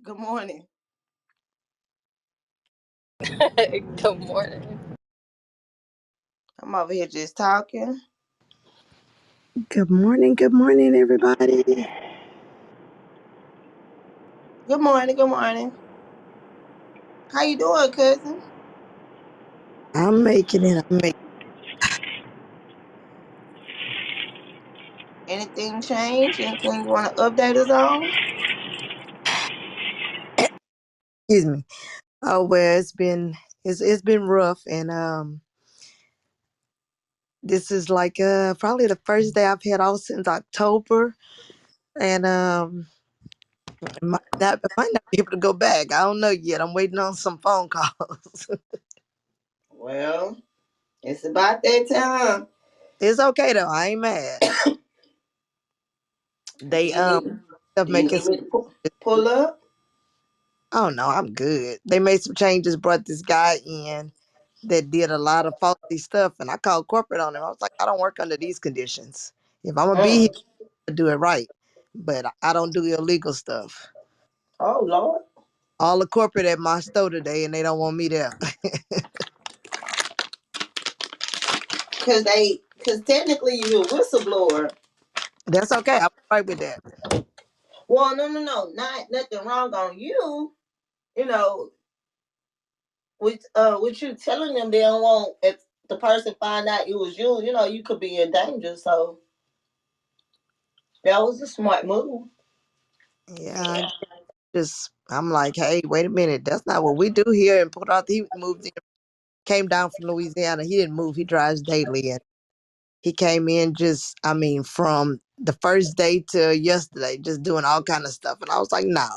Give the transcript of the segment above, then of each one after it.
Good morning. Good morning. I'm over here just talking. Good morning, everybody. Good morning. Good morning. How you doing, cousin? I'm making it. Anything change? Anything you want to update us on? Excuse me. Oh well, it's been rough, and this is like probably the first day I've had off since October, and I might not be able to go back. I don't know yet. I'm waiting on some phone calls. Well, it's about that time. It's okay though. I ain't mad. Do They you need, stuff do you making need some. me to pull up? Oh no, I'm good. They made some changes. Brought this guy in that did a lot of faulty stuff, and I called corporate on him. I was like, I don't work under these conditions. If I'm gonna be here, Mm. I do it right, but I don't do illegal stuff. Oh Lord, All the corporate at my store today, and they don't want me there. because technically you're a whistleblower. That's okay. I'm right with that. Well, no, not nothing wrong on you. You know, with you telling them they don't want if the person find out it was you. You know, you could be in danger. So that was a smart move. Yeah, I'm like, hey, wait a minute. That's not what we do here. And put out. He moved in, came down from Louisiana. He didn't move. He drives daily, and he came in just, I mean, from the first day to yesterday, just doing all kind of stuff. And I was like, no,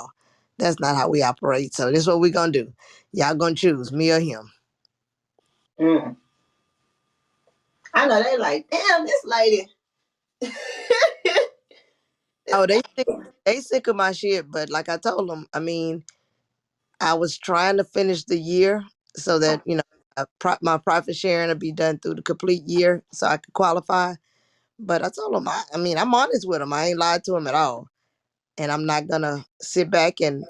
that's not how we operate. So this is what we're gonna do. Y'all gonna choose me or him. Mm. I know they like, damn, this lady. This Oh, lady. they sick of my shit. But like I told them, I mean, I was trying to finish the year so that my profit sharing will be done through the complete year, so I could qualify. But I told them, I mean, I'm honest with him. I ain't lied to him at all. And I'm not gonna sit back and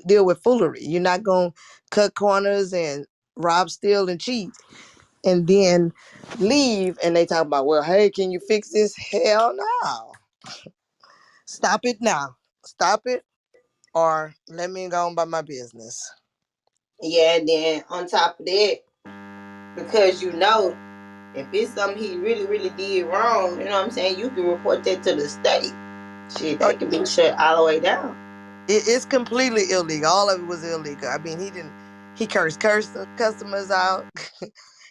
deal with foolery. You're not gonna cut corners and rob, steal, and cheat, and then leave. And they talk about, well, hey, can you fix this? Hell no! Stop it now. Stop it, or let me go on by my business. Yeah, and then on top of that, because you know, if it's something he really did wrong, you know what I'm saying, you can report that to the state. Shit, So they can be shut all the way down. it's completely illegal. All of it was illegal. I mean, he cursed the customers out.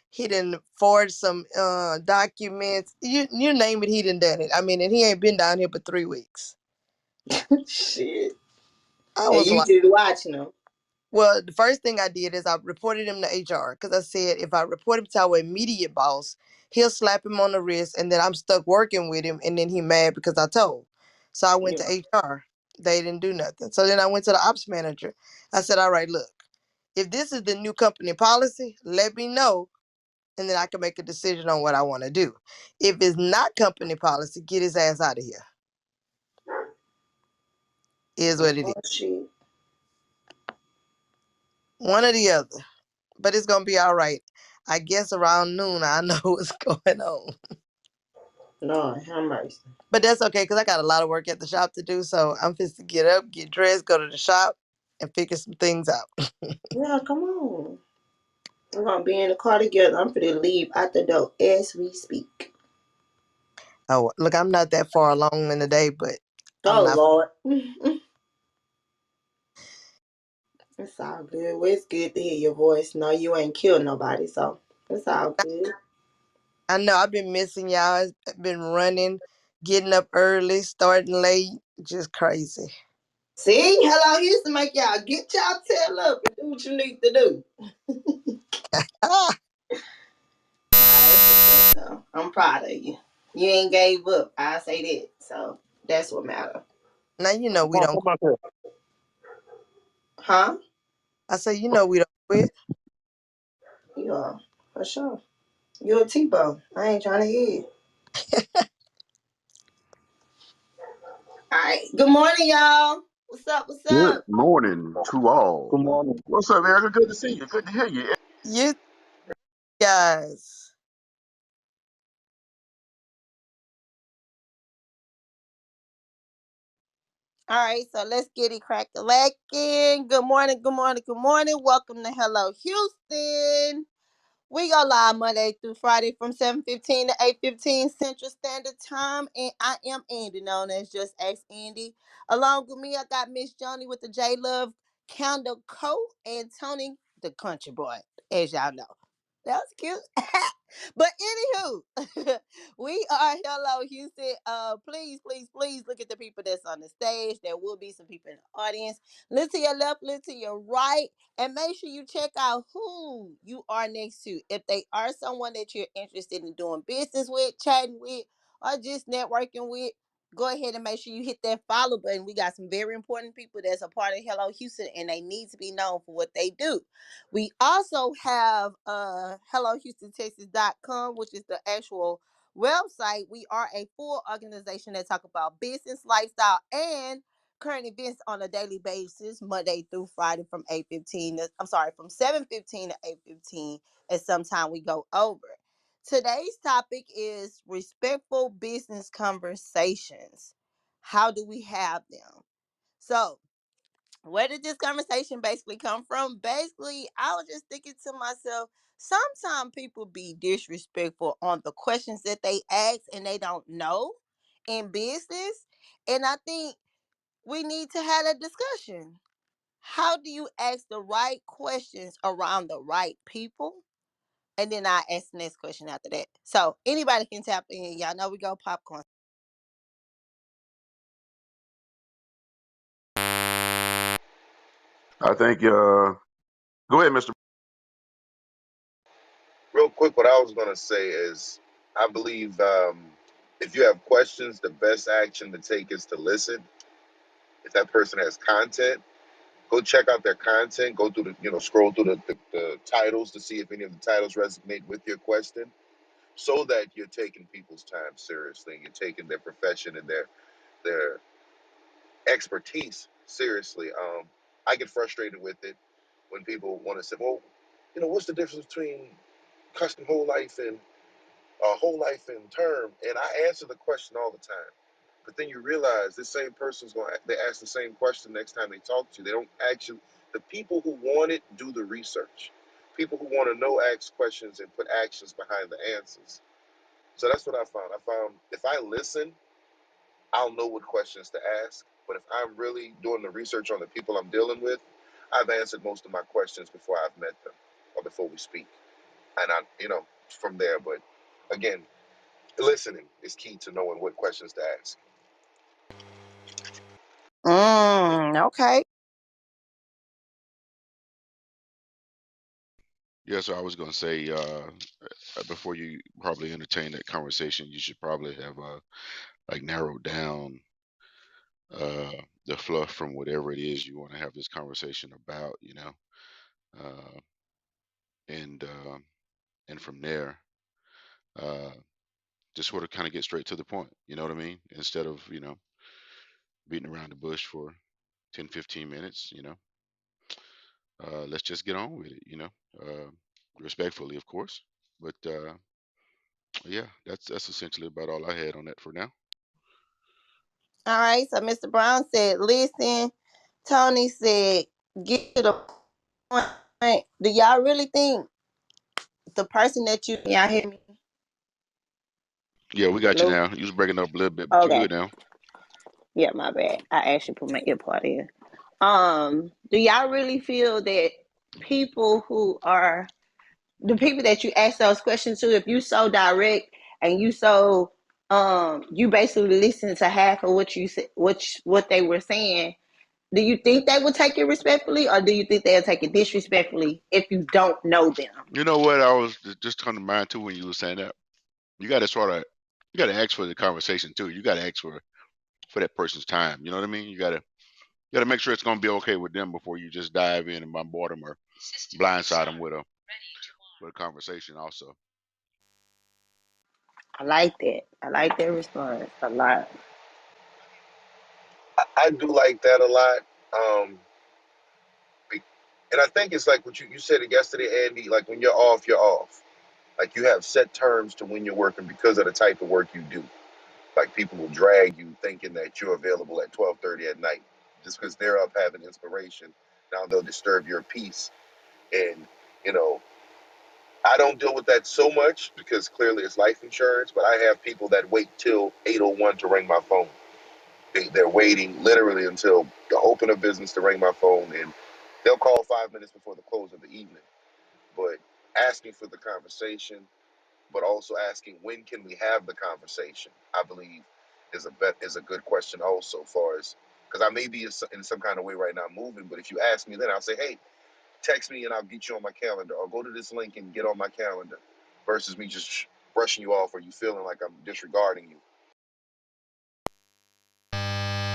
He didn't forge some documents. You name it, he done done it. I mean, and he ain't been down here for 3 weeks. Shit. I And was you like, just watching them. well, the first thing I did is I reported him to HR because I said if I report him to our immediate boss, he'll slap him on the wrist, and then I'm stuck working with him, and then he mad because I told. So I went Yeah. to HR. They didn't do nothing. So then I went to the ops manager. I said, all right, look, if this is the new company policy, let me know, and then I can make a decision on what I want to do. If it's not company policy, get his ass out of here. Is what it is. Oh, shit. One or the other. But it's gonna be all right. I guess around noon I know what's going on. Lord, have mercy. But that's okay because I got a lot of work at the shop to do. So I'm just to get up, get dressed, go to the shop, and figure some things out. Yeah, come on. We're gonna be in the car together. I'm finna leave out the door as we speak. Oh, look, I'm not that far along in the day, but I'm Oh not. Lord. It's all good. Well, it's good to hear your voice. No, you ain't killed nobody, so it's all good. I know I've been missing y'all. I've been running, getting up early, starting late, just crazy. See, hello, he used to make y'all get y'all tail up and do what you need to do. Ah, So I'm proud of you. You ain't gave up. I say that. So that's what matter. now you know Come we on, don't. come on here. Huh? I say you know we don't quit. You are for sure. You a T-bone. I ain't trying to hear it. All right. Good morning, y'all. What's up? What's Good up? morning to all. Good morning. What's up, Erica? Good to see you. Good to hear you. You guys. All right, so let's get it crack-a-lacking. Good morning, good morning, good morning. Welcome to Hello Houston. We go live Monday through Friday from 7:15 to 8:15 Central Standard Time. And I am Andy, known as Just Ask Andy. Along with me, I got Miss Joni with the J Love Candle Co. and Tony, the country boy, as y'all know. That was cute. But anywho, we are Hello Houston. Please, please, please look at the people that's on the stage. There will be some people in the audience. Look to your left, look to your right, and make sure you check out who you are next to. If they are someone that you're interested in doing business with, chatting with, or just networking with, go ahead and make sure you hit that follow button. We got some very important people that's a part of Hello Houston, and they need to be known for what they do. We also have HelloHoustonTexas.com, which is the actual website. We are a full organization that talk about business, lifestyle, and current events on a daily basis, Monday through Friday from 8:15. I'm sorry, from 7:15 to 8:15, and sometime we go over. Today's topic is respectful business conversations. How do we have them? So, where did this conversation basically come from? Basically, I was just thinking to myself, sometimes people be disrespectful on the questions that they ask and they don't know in business. And I think we need to have a discussion. How do you ask the right questions around the right people? And then I ask the next question after that. So anybody can tap in. Y'all know we go popcorn. I think, go ahead, Mr. Real quick, what I was going to say is I believe if you have questions, the best action to take is to listen. If that person has content, go check out their content. Go through scroll through the titles to see if any of the titles resonate with your question so that you're taking people's time seriously and you're taking their profession and their expertise seriously. I get frustrated with it when people want to say, well, what's the difference between custom whole life and whole life and term? And I answer the question all the time. But then you realize this same person's they ask the same question next time they talk to you. They don't actually, the people who want it do the research. People who want to know ask questions and put actions behind the answers. So that's what I found. I found if I listen, I'll know what questions to ask. But if I'm really doing the research on the people I'm dealing with, I've answered most of my questions before I've met them or before we speak. And from there. But again, listening is key to knowing what questions to ask. Okay. Yeah, so I was going to say, before you probably entertain that conversation, you should probably have like narrowed down the fluff from whatever it is you want to have this conversation about, uh, and and from there, uh, just sort of kind of get straight to the point. You know what I mean? Instead of beating around the bush for 10, 15 minutes. Let's just get on with it. Uh, Respectfully, of course, but yeah, that's essentially about all I had on that for now. All right. So Mr. Brown said, listen. Tony said, get to the point. Do y'all really think the person that y'all hear me? Yeah, we got you Hello? now. You was breaking up a little bit, but you Okay. good now. Yeah, my bad. I actually put my ear part in. Do y'all really feel that people who are the people that you ask those questions to, if you so direct and you so you basically listen to half of what you said, what they were saying, do you think they will take it respectfully, or do you think they'll take it disrespectfully if you don't know them? You know what? I was just coming to mind too when you were saying that. You got to you got to ask for the conversation too. You got to ask for that person's time. You know what I mean? You got to make sure it's gonna be okay with them before you just dive in and bombard them or blindside them with a conversation. Also, I like that. I like that response a lot. I do like that a lot. Um, and I think it's like what you said it yesterday, Andy. Like when you're off, you're off. Like you have set terms to when you're working because of the type of work you do. Like people will drag you thinking that you're available at 12:30 at night just because they're up having inspiration. Now they'll disturb your peace. And, you know, I don't deal with that so much because clearly it's life insurance, but I have people that wait till 8:01 to ring my phone. They're waiting literally until the open of business to ring my phone, and they'll call 5 minutes before the close of the evening. But asking for the conversation, but also asking when can we have the conversation, I believe is a good question also, far as because I may be in some kind of way right now moving, but if you ask me then I'll say, hey, text me and I'll get you on my calendar, or go to this link and get on my calendar, versus me just brushing you off or you feeling like I'm disregarding you.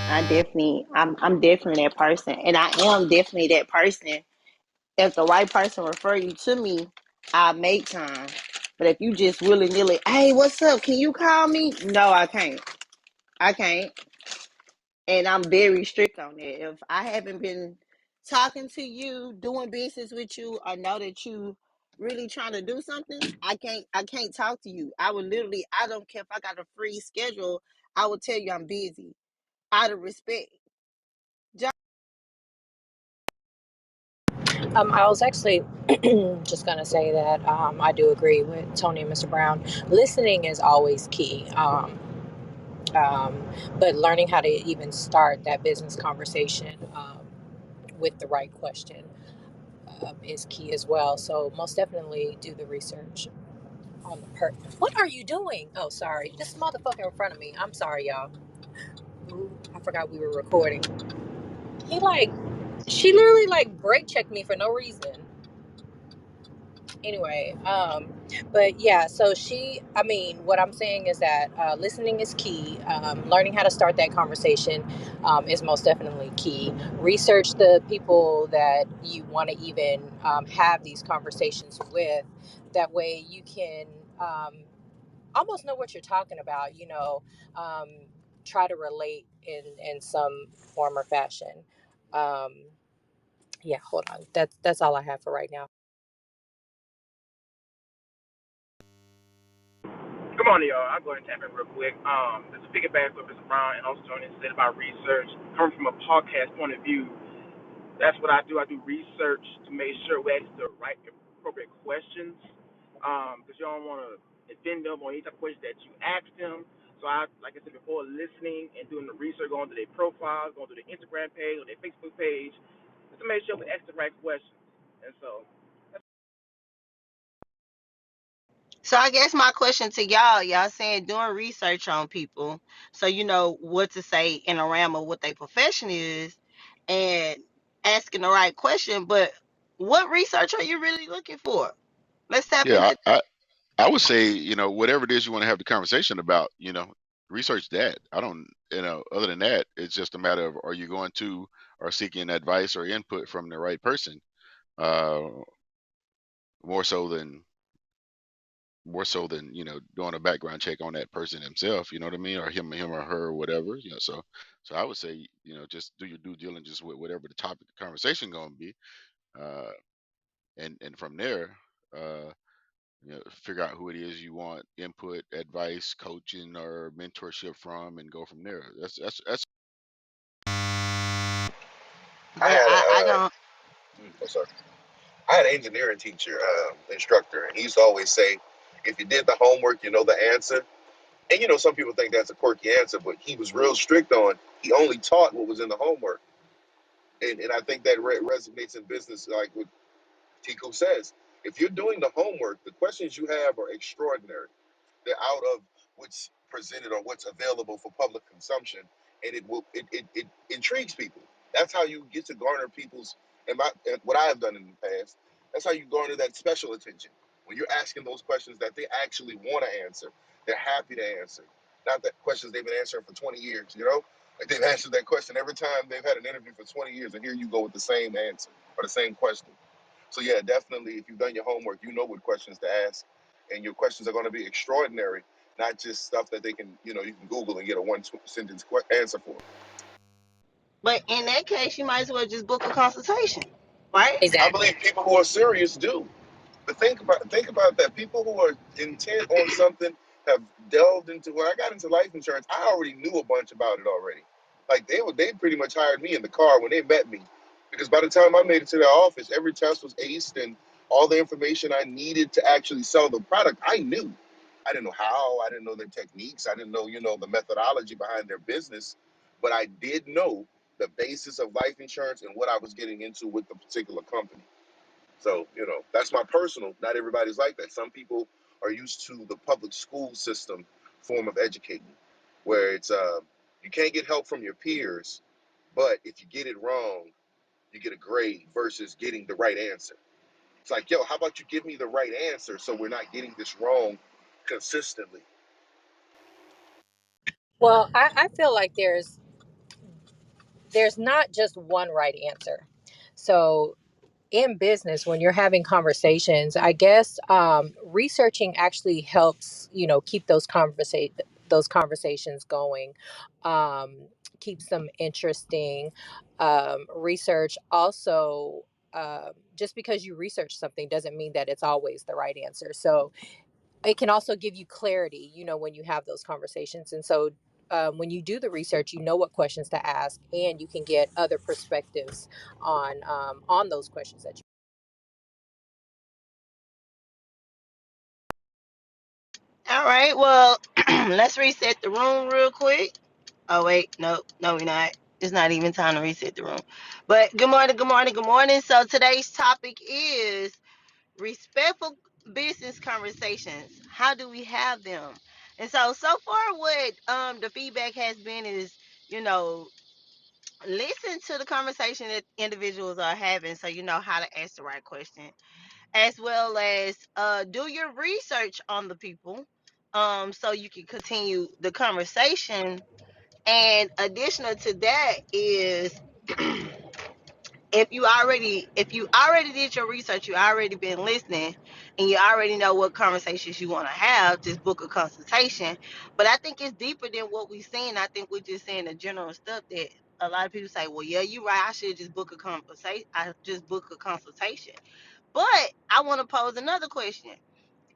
I'm definitely that person, and I am definitely that person. If the right person refer you to me, I make time. But if you just willy nilly, hey, what's up? Can you call me? No, I can't. I can't. And I'm very strict on that. If I haven't been talking to you, doing business with you, or know that you really trying to do something, I can't talk to you. I would literally, I don't care if I got a free schedule, I will tell you I'm busy out of respect. I was actually just gonna say that I do agree with Tony and Mr. Brown. Listening is always key. Um, but learning how to even start that business conversation with the right question is key as well. So most definitely do the research on the per. What are you doing? Oh, sorry, this motherfucker in front of me. I'm sorry, y'all. Ooh, I forgot we were recording. He like, she literally like brake checked me for no reason. Anyway, but yeah, so I mean, what I'm saying is that listening is key. Learning how to start that conversation is most definitely key. Research the people that you want to even have these conversations with. That way you can almost know what you're talking about, um, try to relate in some form or fashion. um, yeah, hold on, that's all I have for right now. Good morning, y'all. I'll go ahead and tap in real quick. Just to piggyback what Mr. Brown and also Tony said about research, coming from a podcast point of view, that's what I do. I do research to make sure we ask the right, appropriate questions, because you don't want to offend them on any type of question that you ask them. So I, like I said before, listening and doing the research, going to their profiles, going to their Instagram page or their Facebook page, just to make sure we ask the right questions. And so So I guess my question to y'all saying doing research on people so you know what to say in a realm of what their profession is and asking the right question, but what research are you really looking for? Let's tap Yeah, into I would say, whatever it is you want to have the conversation about, research that. I don't, other than that, it's just a matter of, are you going to or seeking advice or input from the right person? Uh, more so than doing a background check on that person himself. You know what I mean, or him or her or whatever. So I would say, just do your due diligence with whatever the topic of conversation going to be, uh, and from there. Figure out who it is you want input, advice, coaching, or mentorship from, and go from there. That's. I but had I don't oh, sorry. I had an engineering teacher, instructor, and he used to always say, if you did the homework, you know the answer. And some people think that's a quirky answer, but he was real strict on. He only taught what was in the homework, and I think that resonates in business, like what Tico says. If you're doing the homework, the questions you have are extraordinary. They're out of what's presented or what's available for public consumption, and it intrigues people. That's how you get to garner people's and what I have done in the past. That's how you garner that special attention when you're asking those questions that they actually want to answer. They're happy to answer, not that questions they've been answering for 20 years. Like they've answered that question every time they've had an interview for 20 years, and here you go with the same answer or the same question. So yeah, definitely, if you've done your homework, you know what questions to ask, and your questions are going to be extraordinary, not just stuff that you can Google and get a one sentence answer for. But in that case, you might as well just book a consultation, right? I Exactly. believe people who are serious do. But think about that. People who are intent on something have delved into. When I got into life insurance, I already knew a bunch about it already. Like they pretty much hired me in the car when they met me, because by the time I made it to their office, every test was aced and all the information I needed to actually sell the product, I knew. I didn't know how. I didn't know their techniques. I didn't know the methodology behind their business, but I did know the basis of life insurance and what I was getting into with the particular company. So, that's my personal. Not everybody's like that. Some people are used to the public school system form of educating, where it's you can't get help from your peers, but if you get it wrong, you get a grade versus getting the right answer. It's like, yo, how about you give me the right answer so we're not getting this wrong consistently? Well, I feel like there's not just one right answer. So in business, when you're having conversations, I guess researching actually helps, keep those conversations going, um, keeps them interesting. Research also, just because you research something doesn't mean that it's always the right answer. So it can also give you clarity, when you have those conversations. And so when you do the research, you know what questions to ask, and you can get other perspectives on those questions that you. All right. Well, let's reset the room real quick. Oh wait, no, we're not. It's not even time to reset the room. But good morning, good morning, good morning. So today's topic is respectful business conversations. How do we have them? And so far, what the feedback has been is, you know, listen to the conversation that individuals are having, so you know how to ask the right question, as well as do your research on the people, so you can continue the conversation. And additional to that is if you already did your research, you already been listening, and you already know what conversations you want to have, just book a consultation. But I think it's deeper than what we're saying. I think we're just saying the general stuff that a lot of people say, well, yeah, you're right, I should just book a conversation. I just book a consultation. But I want to pose another question.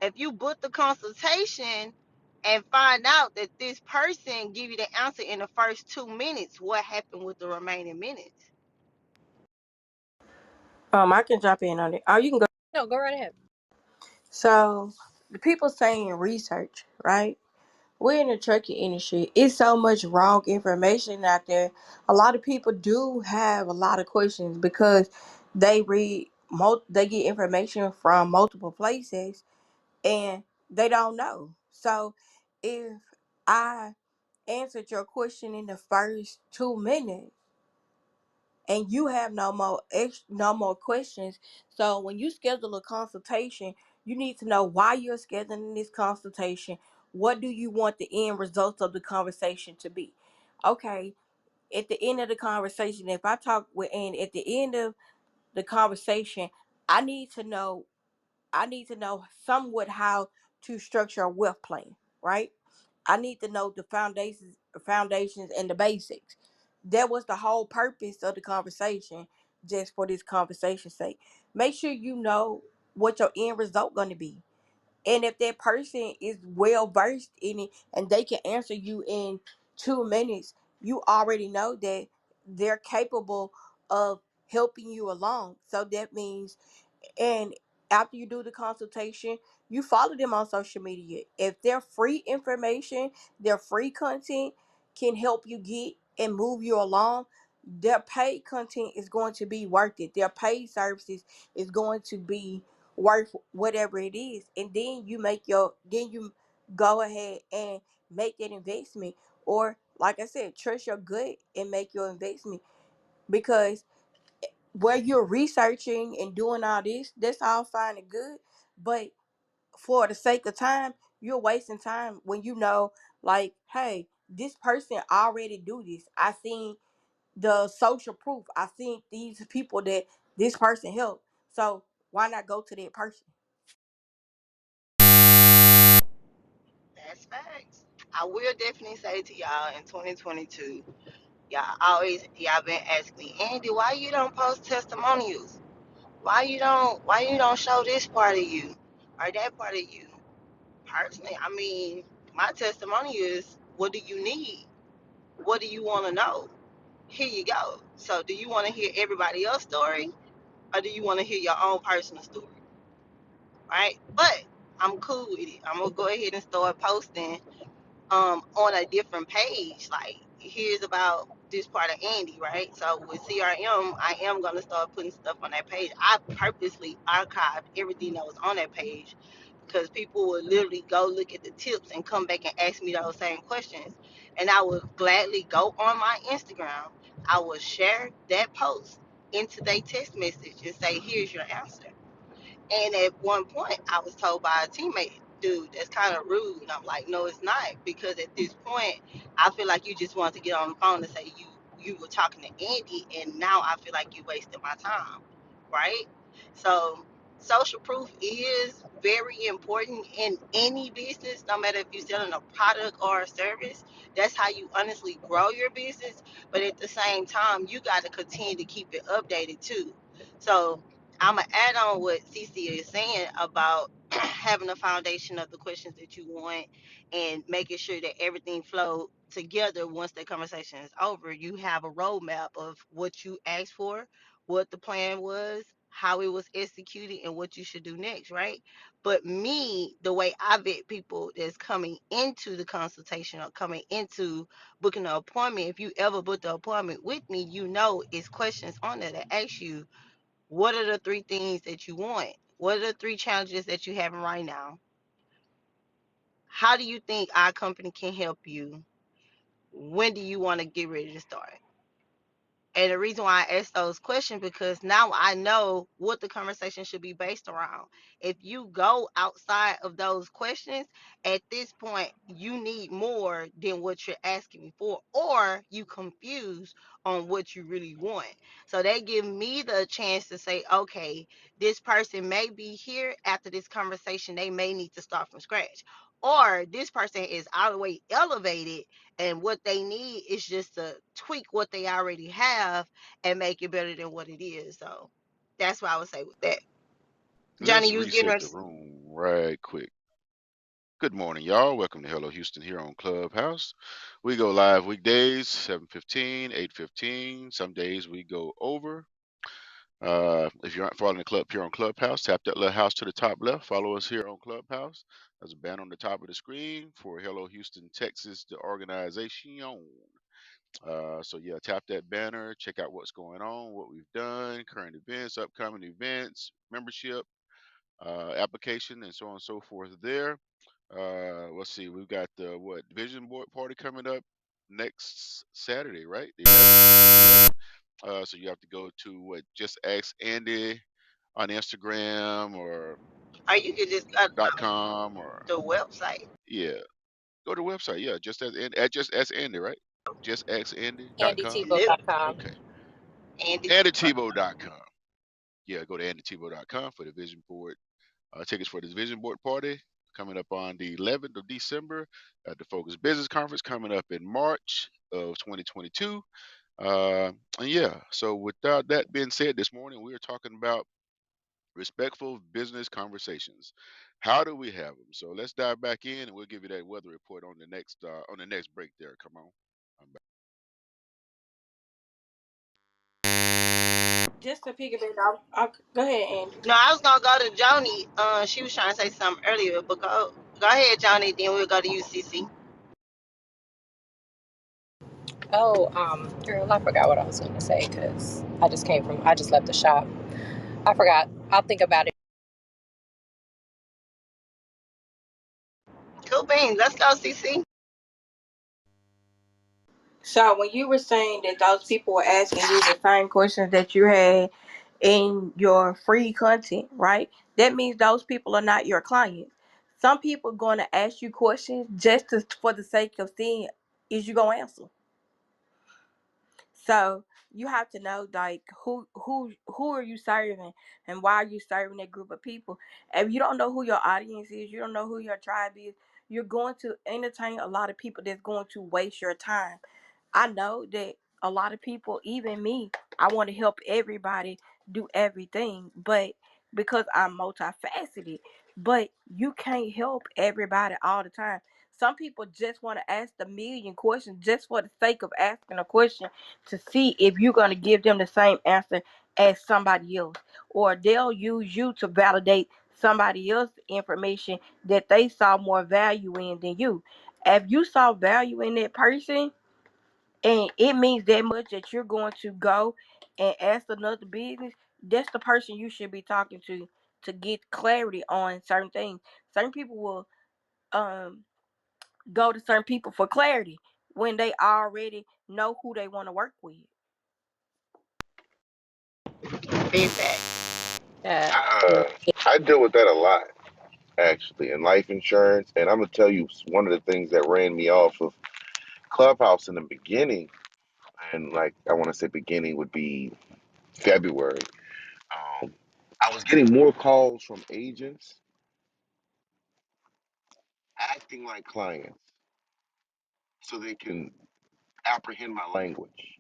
If you book the consultation and find out that this person give you the answer in the first 2 minutes, what happened with the remaining minutes? I can jump in on it. Oh, you can go. No, go right ahead. So, the people saying research, right? We're in the trucking industry. It's so much wrong information out there. A lot of people do have a lot of questions because they they get information from multiple places and they don't know. So, if I answered your question in the first 2 minutes and you have no more questions. So when you schedule a consultation, you need to know why you're scheduling this consultation. What do you want the end results of the conversation to be? Okay, at the end of the conversation, if I talk with and at the end of the conversation, I need to know I need to know somewhat how to structure a wealth plan, right? I need to know the foundations and the basics. That was the whole purpose of the conversation, just for this conversation's sake. Make sure you know what your end result gonna be. And if that person is well versed in it and they can answer you in 2 minutes, you already know that they're capable of helping you along. So that means, and after you do the consultation, you follow them on social media. If their free information, their free content can help you get and move you along, their paid content is going to be worth it. Their paid services is going to be worth whatever it is. And then you go ahead and make that investment. Or like I said, trust your gut and make your investment, because where you're researching and doing all this, that's all fine and good. But for the sake of time, you're wasting time when you know, like, hey, this person already do this. I seen the social proof. I seen these people that this person helped. So why not go to that person? That's facts. I will definitely say to y'all in 2022, Y'all been asking me, Andy, why you don't post testimonials? Why you don't show this part of you or that part of you? Personally, I mean, my testimony is, what do you need? What do you want to know? Here you go. So do you want to hear everybody else's story, or do you want to hear your own personal story? Right? But I'm cool with it. I'm gonna go ahead and start posting on a different page. Like, here's about this part of Andy, right? So with CRM, I am gonna start putting stuff on that page. I purposely archived everything that was on that page because people would literally go look at the tips and come back and ask me those same questions. And I would gladly go on my Instagram. I would share that post into their text message and say, here's your answer. And at one point, I was told by a teammate, dude, that's kind of rude. And I'm like, no, it's not. Because at this point, I feel like you just wanted to get on the phone and say you were talking to Andy, and now I feel like you wasted my time, right? So social proof is very important in any business, no matter if you're selling a product or a service. That's how you honestly grow your business. But at the same time, you got to continue to keep it updated too. So I'm gonna add on what Cece is saying about having a foundation of the questions that you want and making sure that everything flow together. Once the conversation is over, you have a roadmap of what you asked for, what the plan was, how it was executed, and what you should do next, right? But me, the way I vet people that's coming into the consultation or coming into booking an appointment, if you ever book the appointment with me, you know it's questions on there that ask you, what are the three things that you want? What are the three challenges that you're having right now? How do you think our company can help you? When do you want to get ready to start? And the reason why I ask those questions, because now I know what the conversation should be based around. If you go outside of those questions, at this point, you need more than what you're asking me for, or you confused on what you really want. So they give me the chance to say, okay, this person may be here after this conversation. They may need to start from scratch. Or this person is all the way elevated, and what they need is just to tweak what they already have and make it better than what it is. So that's what I would say with that. Johnny, Let's you was getting reset ready the to... room right quick. Good morning, y'all. Welcome to Hello Houston here on Clubhouse. We go live weekdays, 7:15, 8:15. Some days we go over. If you aren't following the club here on Clubhouse, tap that little house to the top left. Follow us here on Clubhouse. There's a banner on the top of the screen for Hello Houston, Texas, the organization. So yeah, tap that banner. Check out what's going on, what we've done, current events, upcoming events, membership, application, and so on and so forth. There. Let's see. We've got the vision board party coming up next Saturday, right? The 11th. So you have to go to just ask Andy on Instagram or Or you could just go to .com or the website, yeah, go to the website. Yeah, just ask Andy, right? Just ask Andy.com. nope, AndyTebow.com. Okay, Andy. AndyTebow.com. Yeah, go to AndyTebow.com for the vision board tickets for this vision board party coming up on the 11th of December at the Focus Business Conference coming up in March of 2022. And yeah, so without that being said, this morning we are talking about respectful business conversations. How do we have them? So let's dive back in, and we'll give you that weather report on the next break. There, come on. I'm back. Just to piggyback off, go ahead, Andy. No, I was gonna go to Joni. She was trying to say something earlier, but go ahead, Joni. Then we'll go to UCC. Oh, girl, I forgot what I was going to say because I just left the shop. I forgot. I'll think about it. Cool beans. Let's go, CC. So when you were saying that those people were asking you the same questions that you had in your free content, right? That means those people are not your clients. Some people are going to ask you questions just for the sake of seeing is you gonna answer. So you have to know like who are you serving and why are you serving that group of people. If you don't know who your audience is, you don't know who your tribe is, you're going to entertain a lot of people that's going to waste your time. I know that a lot of people, even me, I want to help everybody do everything, but because I'm multifaceted, but you can't help everybody all the time. Some people just want to ask a million questions just for the sake of asking a question to see if you're going to give them the same answer as somebody else, or they'll use you to validate somebody else's information that they saw more value in than you. If you saw value in that person, and it means that much that you're going to go and ask another business, that's the person you should be talking to get clarity on certain things. Certain people will um go to certain people for clarity when they already know who they want to work with. Big fact. That Uh, I deal with that a lot, actually, in life insurance. And I'm gonna tell you one of the things that ran me off of Clubhouse in the beginning, and like I want to say beginning would be February. Um, I was getting more calls from agents acting like clients so they can apprehend my language,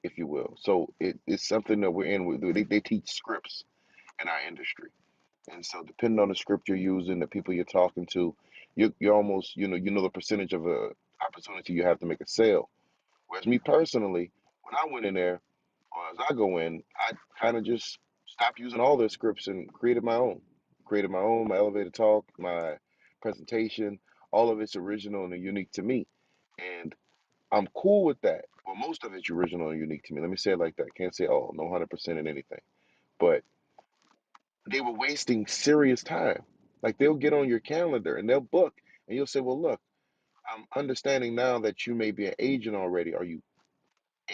if you will. So it's something that we're in. They teach scripts in our industry. And so, depending on the script you're using, the people you're talking to, you're almost, you know the percentage of a opportunity you have to make a sale. Whereas me personally, when I went in there, or as I go in, I kind of just stopped using all their scripts and created my own. Created my own, my elevator talk, my presentation, all of it's original and unique to me. And I'm cool with that. Well, most of it's original and unique to me. Let me say it like that. Can't say, oh, no 100% in anything. But they were wasting serious time. Like they'll get on your calendar and they'll book, and you'll say, well, look, I'm understanding now that you may be an agent already. Are you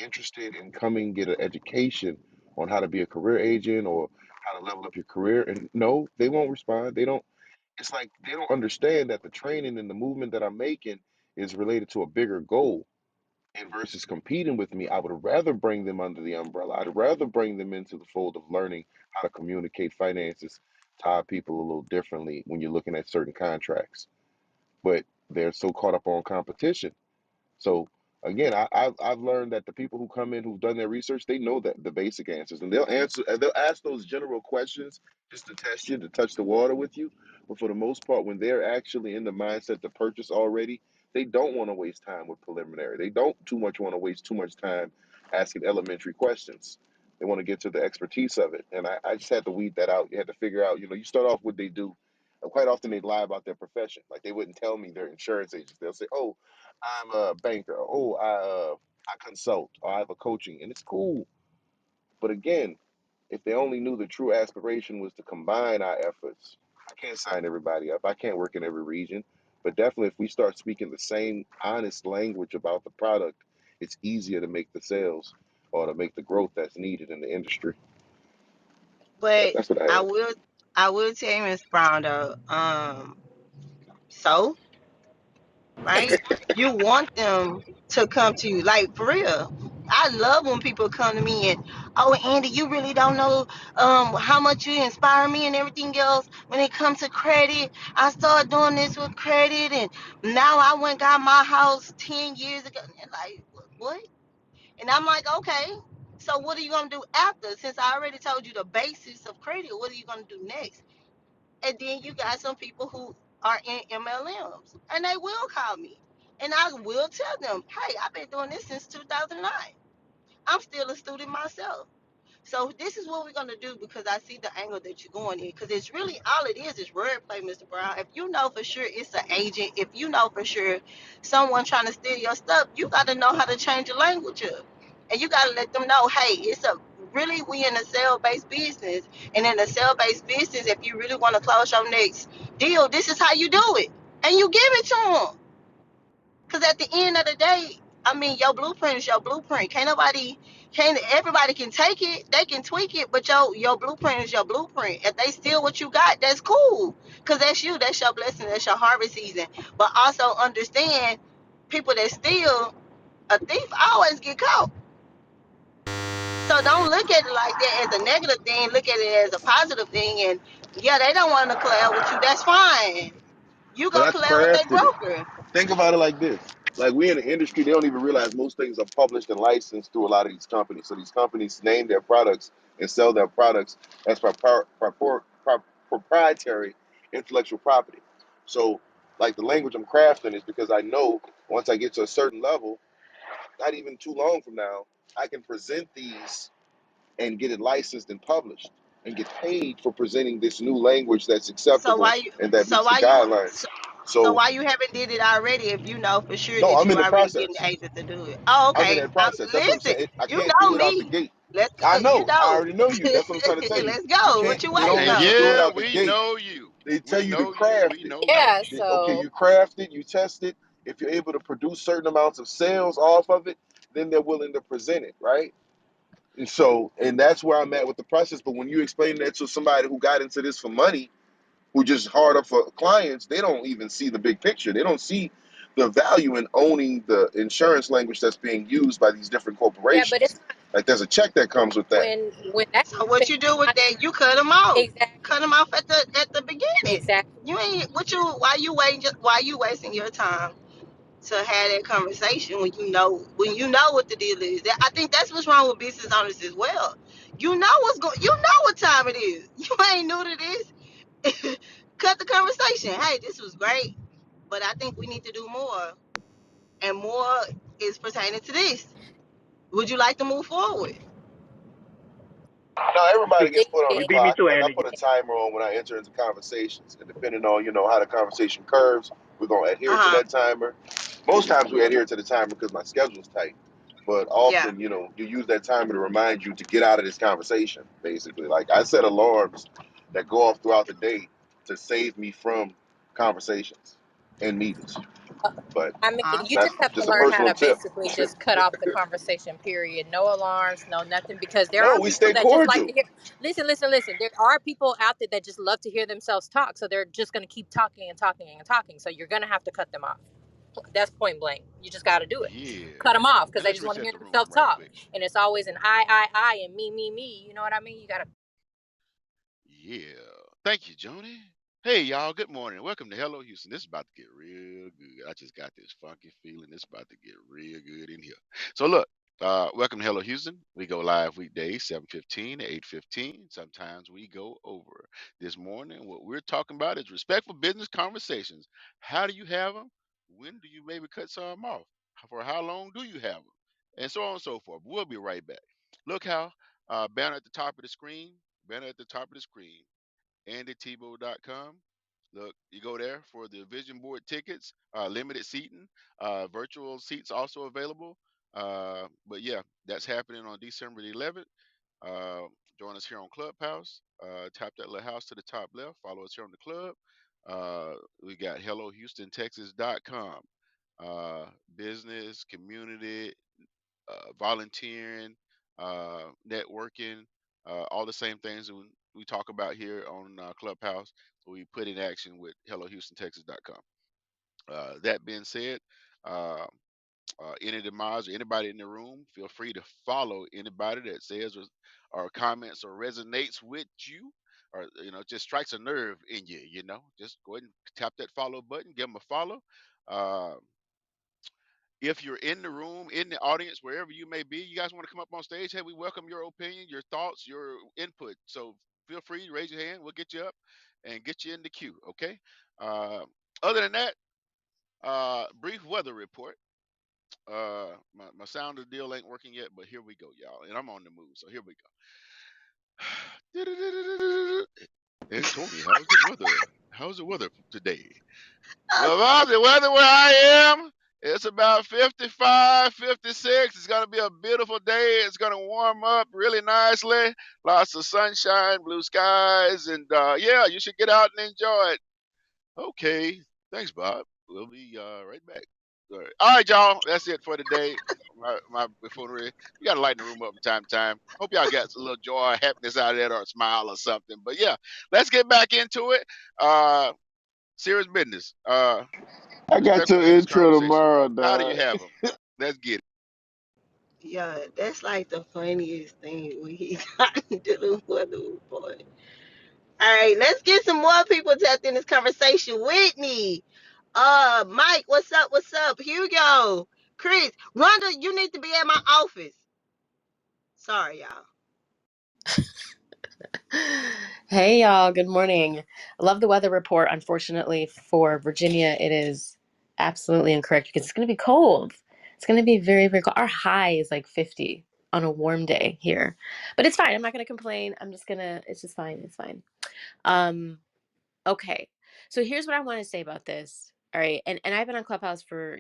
interested in coming get an education on how to be a career agent or how to level up your career? And no, they won't respond. They don't, it's like they don't understand that the training and the movement that I'm making is related to a bigger goal. And versus competing with me, I would rather bring them under the umbrella. I'd rather bring them into the fold of learning how to communicate finances, tie people a little differently when you're looking at certain contracts. But they're so caught up on competition. So again, I've learned that the people who come in who've done their research, they know that the basic answers, and they'll answer and they'll ask those general questions just to test you, to touch the water with you. But for the most part, when they're actually in the mindset to purchase already, they don't want to waste time with preliminary. They don't too much want to waste too much time asking elementary questions. They want to get to the expertise of it, and I just had to weed that out. You had to figure out, you start off what they do. Quite often they lie about their profession. Like they wouldn't tell me they're insurance agents. They'll say, "Oh, I'm a banker. Oh, I consult. Or I have a coaching," and it's cool. But again, if they only knew the true aspiration was to combine our efforts, I can't sign everybody up. I can't work in every region. But definitely, if we start speaking the same honest language about the product, it's easier to make the sales or to make the growth that's needed in the industry. But That's what I I have. will I will tell you, Miss Brown though, so right? You want them to come to you. Like for real. I love when people come to me and, oh Andy, you really don't know how much you inspire me and everything else when it comes to credit. I started doing this with credit and now I went and got my house 10 years ago. And like what? And I'm like, okay. So what are you gonna do after? Since I already told you the basics of credit, what are you gonna do next? And then you got some people who are in MLMs and they will call me. And I will tell them, hey, I've been doing this since 2009. I'm still a student myself. So this is what we're gonna do because I see the angle that you're going in. Because it's really all it is wordplay, Mr. Brown. If you know for sure it's an agent, if you know for sure someone trying to steal your stuff, you got to know how to change your language up, and you got to let them know, hey, it's a really we in a sale-based business, and in a sale-based business, if you really want to close your next deal, this is how you do it, and you give it to them. Because at the end of the day, I mean, your blueprint is your blueprint. Can't everybody can take it, they can tweak it, but your blueprint is your blueprint. If they steal what you got, that's cool. Because that's you, that's your blessing, that's your harvest season. But also understand, people that steal, a thief always get caught. So don't look at it like that as a negative thing. Look at it as a positive thing. And yeah, they don't want to collab with you. That's fine. You But go I collab with their crafted it. broker. Think about it like this. Like we in the industry, they don't even realize most things are published and licensed through a lot of these companies. So these companies name their products and sell their products as proprietary intellectual property. So like the language I'm crafting is because I know once I get to a certain level, not even too long from now, I can present these and get it licensed and published and get paid for presenting this new language that's So acceptable why you and that so meets the why you guidelines. so So why you haven't did it already if you know for sure no, that I'm you in the already getting process. able to do it? Oh, I'm in okay. that process. That's what I'm Listen, saying. I you can't know do it out the me. gate. Let's I you know. I know. already know you. That's what I'm trying to tell you. Let's You go. can't. What you They don't waiting And let you on? do it yeah, out the we gate. know you. They tell We you to know you. craft We it. know you. Yeah, Okay, so you craft it, you test it. If you're able to produce certain amounts of sales off of it, then they're willing to present it, right? And so, and that's where I'm at with the process. But when you explain that to somebody who got into this for money, who just hard up for clients, they don't even see the big picture. They don't see the value in owning the insurance language that's being used by these different yeah, but corporations. it's Like there's a check that comes with that. when that So what happens, you do with I, that? You cut them off. exactly, Cut them off at the beginning. exactly. You ain't what you why you waiting just why you wasting your time to have that conversation when you know what the deal is. I think that's what's wrong with business owners as well. You know what's going. You know what time it is. You ain't new to this. Cut the conversation. Hey, this was great, but I think we need to do more, and more is pertaining to this. Would you like to move forward? Now everybody gets put on a You beat me clock. to it, Like I Andy. put a timer on when I enter into conversations, and depending on how the conversation curves, we're gonna Uh adhere to huh. that timer. Most times we adhere to the timer because my schedule's tight. But Yeah. often, you use that timer to remind you to get out of this conversation. Basically, like I set alarms that go off throughout the day to save me from conversations and meetings. But I mean, Uh you that's just have to just a learn how personal to tip. basically just cut off the conversation, period. No alarms, no nothing, because there No, are we people stay that just like cordial. to hear. Listen, listen, listen. There are people out there that just love to hear themselves talk, so they're just going to keep talking and talking and talking. So you're going to have to cut them off. That's point blank. You just got to do it. Yeah. Cut them off because And they let's just want to reset hear the room themselves right talk, quick. and it's always an I, and me. You know what I mean? You got to. Yeah. Thank you, Joni. Hey, y'all. Good morning. Welcome to Hello Houston. This is about to get real good. I just got this funky feeling it's about to get real good in here. So look, welcome to Hello Houston. We go live weekdays, 7:15 to 8:15. Sometimes we go over. This morning, what we're talking about is respectful business conversations. How do you have them? When do you maybe cut some off? For how long do you have them? And so on and so forth. We'll be right back. Look how banner at the top of the screen, banner at the top of the screen, andytebow.com. Look, you go there for the vision board tickets, limited seating, virtual seats also available. But yeah, that's happening on December the 11th. Uh, Join us here on Clubhouse. Tap that little house to the top left. Follow us here on the club. We got HelloHoustonTexas.com. Uh, Business, community, volunteering, networking, all the same things that we talk about here on Clubhouse. We put in action with HelloHoustonTexas.com. That being said, uh, any of the mods or anybody in the room, feel free to follow anybody that says or comments or resonates with you, or just strikes a nerve in you. Just go ahead and tap that follow button, give them a follow. Uh, if you're in the room, in the audience, wherever you may be, you guys want to come up on stage, hey, we welcome your opinion, your thoughts, your input. So feel free to raise your hand. We'll get you up and get you in the queue. Okay. Uh, Other than that, brief weather report. My sounder deal ain't working yet, but here we go, y'all. And I'm on the move, so here we go. And Tony, how's the weather? How's the weather today? Well, Bob, the weather where I am, it's about 55, 56. It's going to be a beautiful day. It's going to warm up really nicely. Lots of sunshine, blue skies, and yeah, you should get out and enjoy it. Okay. Thanks, Bob. We'll be right back. All right, y'all. That's it for today. My buffoonery. We got to lighten the room up from time to time. Hope y'all got a little joy, happiness out of that, or a smile or something. But yeah, let's get back into it. Serious business. I got Respectful your business intro conversations. tomorrow, How do dog. you have them? Let's get it. Yeah, that's like the funniest thing when he got to the weather report. All right, let's get some more people tapped in this conversation. Whitney. Mike, what's up? What's up? Hugo, Chris, Rhonda, you need to be at my office. Sorry, y'all. Hey y'all, good morning. I love the weather report. Unfortunately for Virginia, it is absolutely incorrect because it's going to be cold. It's going to be very, very cold. Our high is like 50 on a warm day here, but it's fine. I'm not going to complain. It's just fine. It's fine. Um, Okay. So here's what I want to say about this. All right. And I've been on Clubhouse for,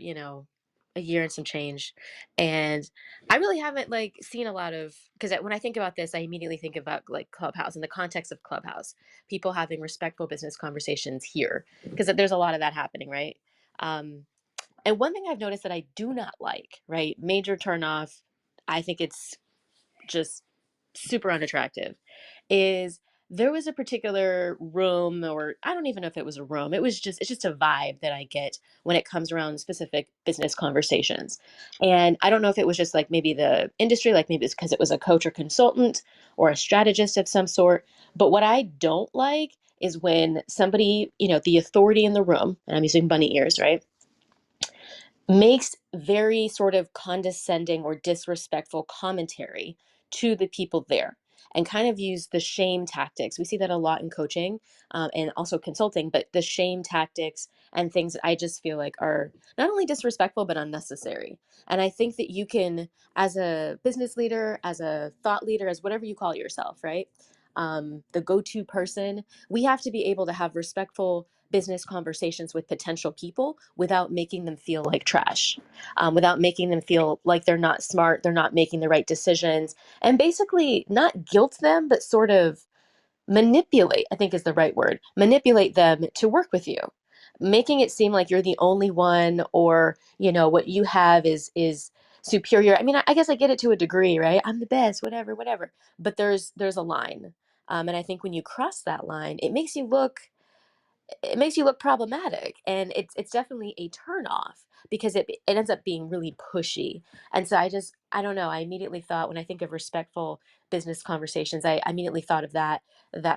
a year and some change. And I really haven't like seen a lot of because when I think about this, I immediately think about like Clubhouse in the context of Clubhouse, people having respectful business conversations here. Because there's a lot of that happening, right? And one thing I've noticed that I do not like, right? Major turnoff. I think it's just super unattractive is there was a particular room, or I don't even know if it was a room, it's just a vibe that I get when it comes around specific business conversations. And I don't know if it was just like maybe the industry, like maybe it's because it was a coach or consultant or a strategist of some sort. But what I don't like is when somebody, the authority in the room, and I'm using bunny ears, right, makes very sort of condescending or disrespectful commentary to the people there and kind of use the shame tactics. We see that a lot in coaching and also consulting, but the shame tactics and things that I just feel like are not only disrespectful, but unnecessary. And I think that you can, as a business leader, as a thought leader, as whatever you call yourself, right? The go to person, we have to be able to have respectful business conversations with potential people without making them feel like trash, without making them feel like they're not smart, they're not making the right decisions, and basically not guilt them, but sort of manipulate, I think is the right word, manipulate them to work with you, making it seem like you're the only one, or what you have is superior. I mean, I guess I get it to a degree, right? I'm the best, whatever, whatever. But there's a line, and I think when you cross that line, it makes you look problematic, and it's definitely a turn off because it ends up being really pushy. And so I don't know, I immediately thought, when I think of respectful business conversations, I immediately thought of that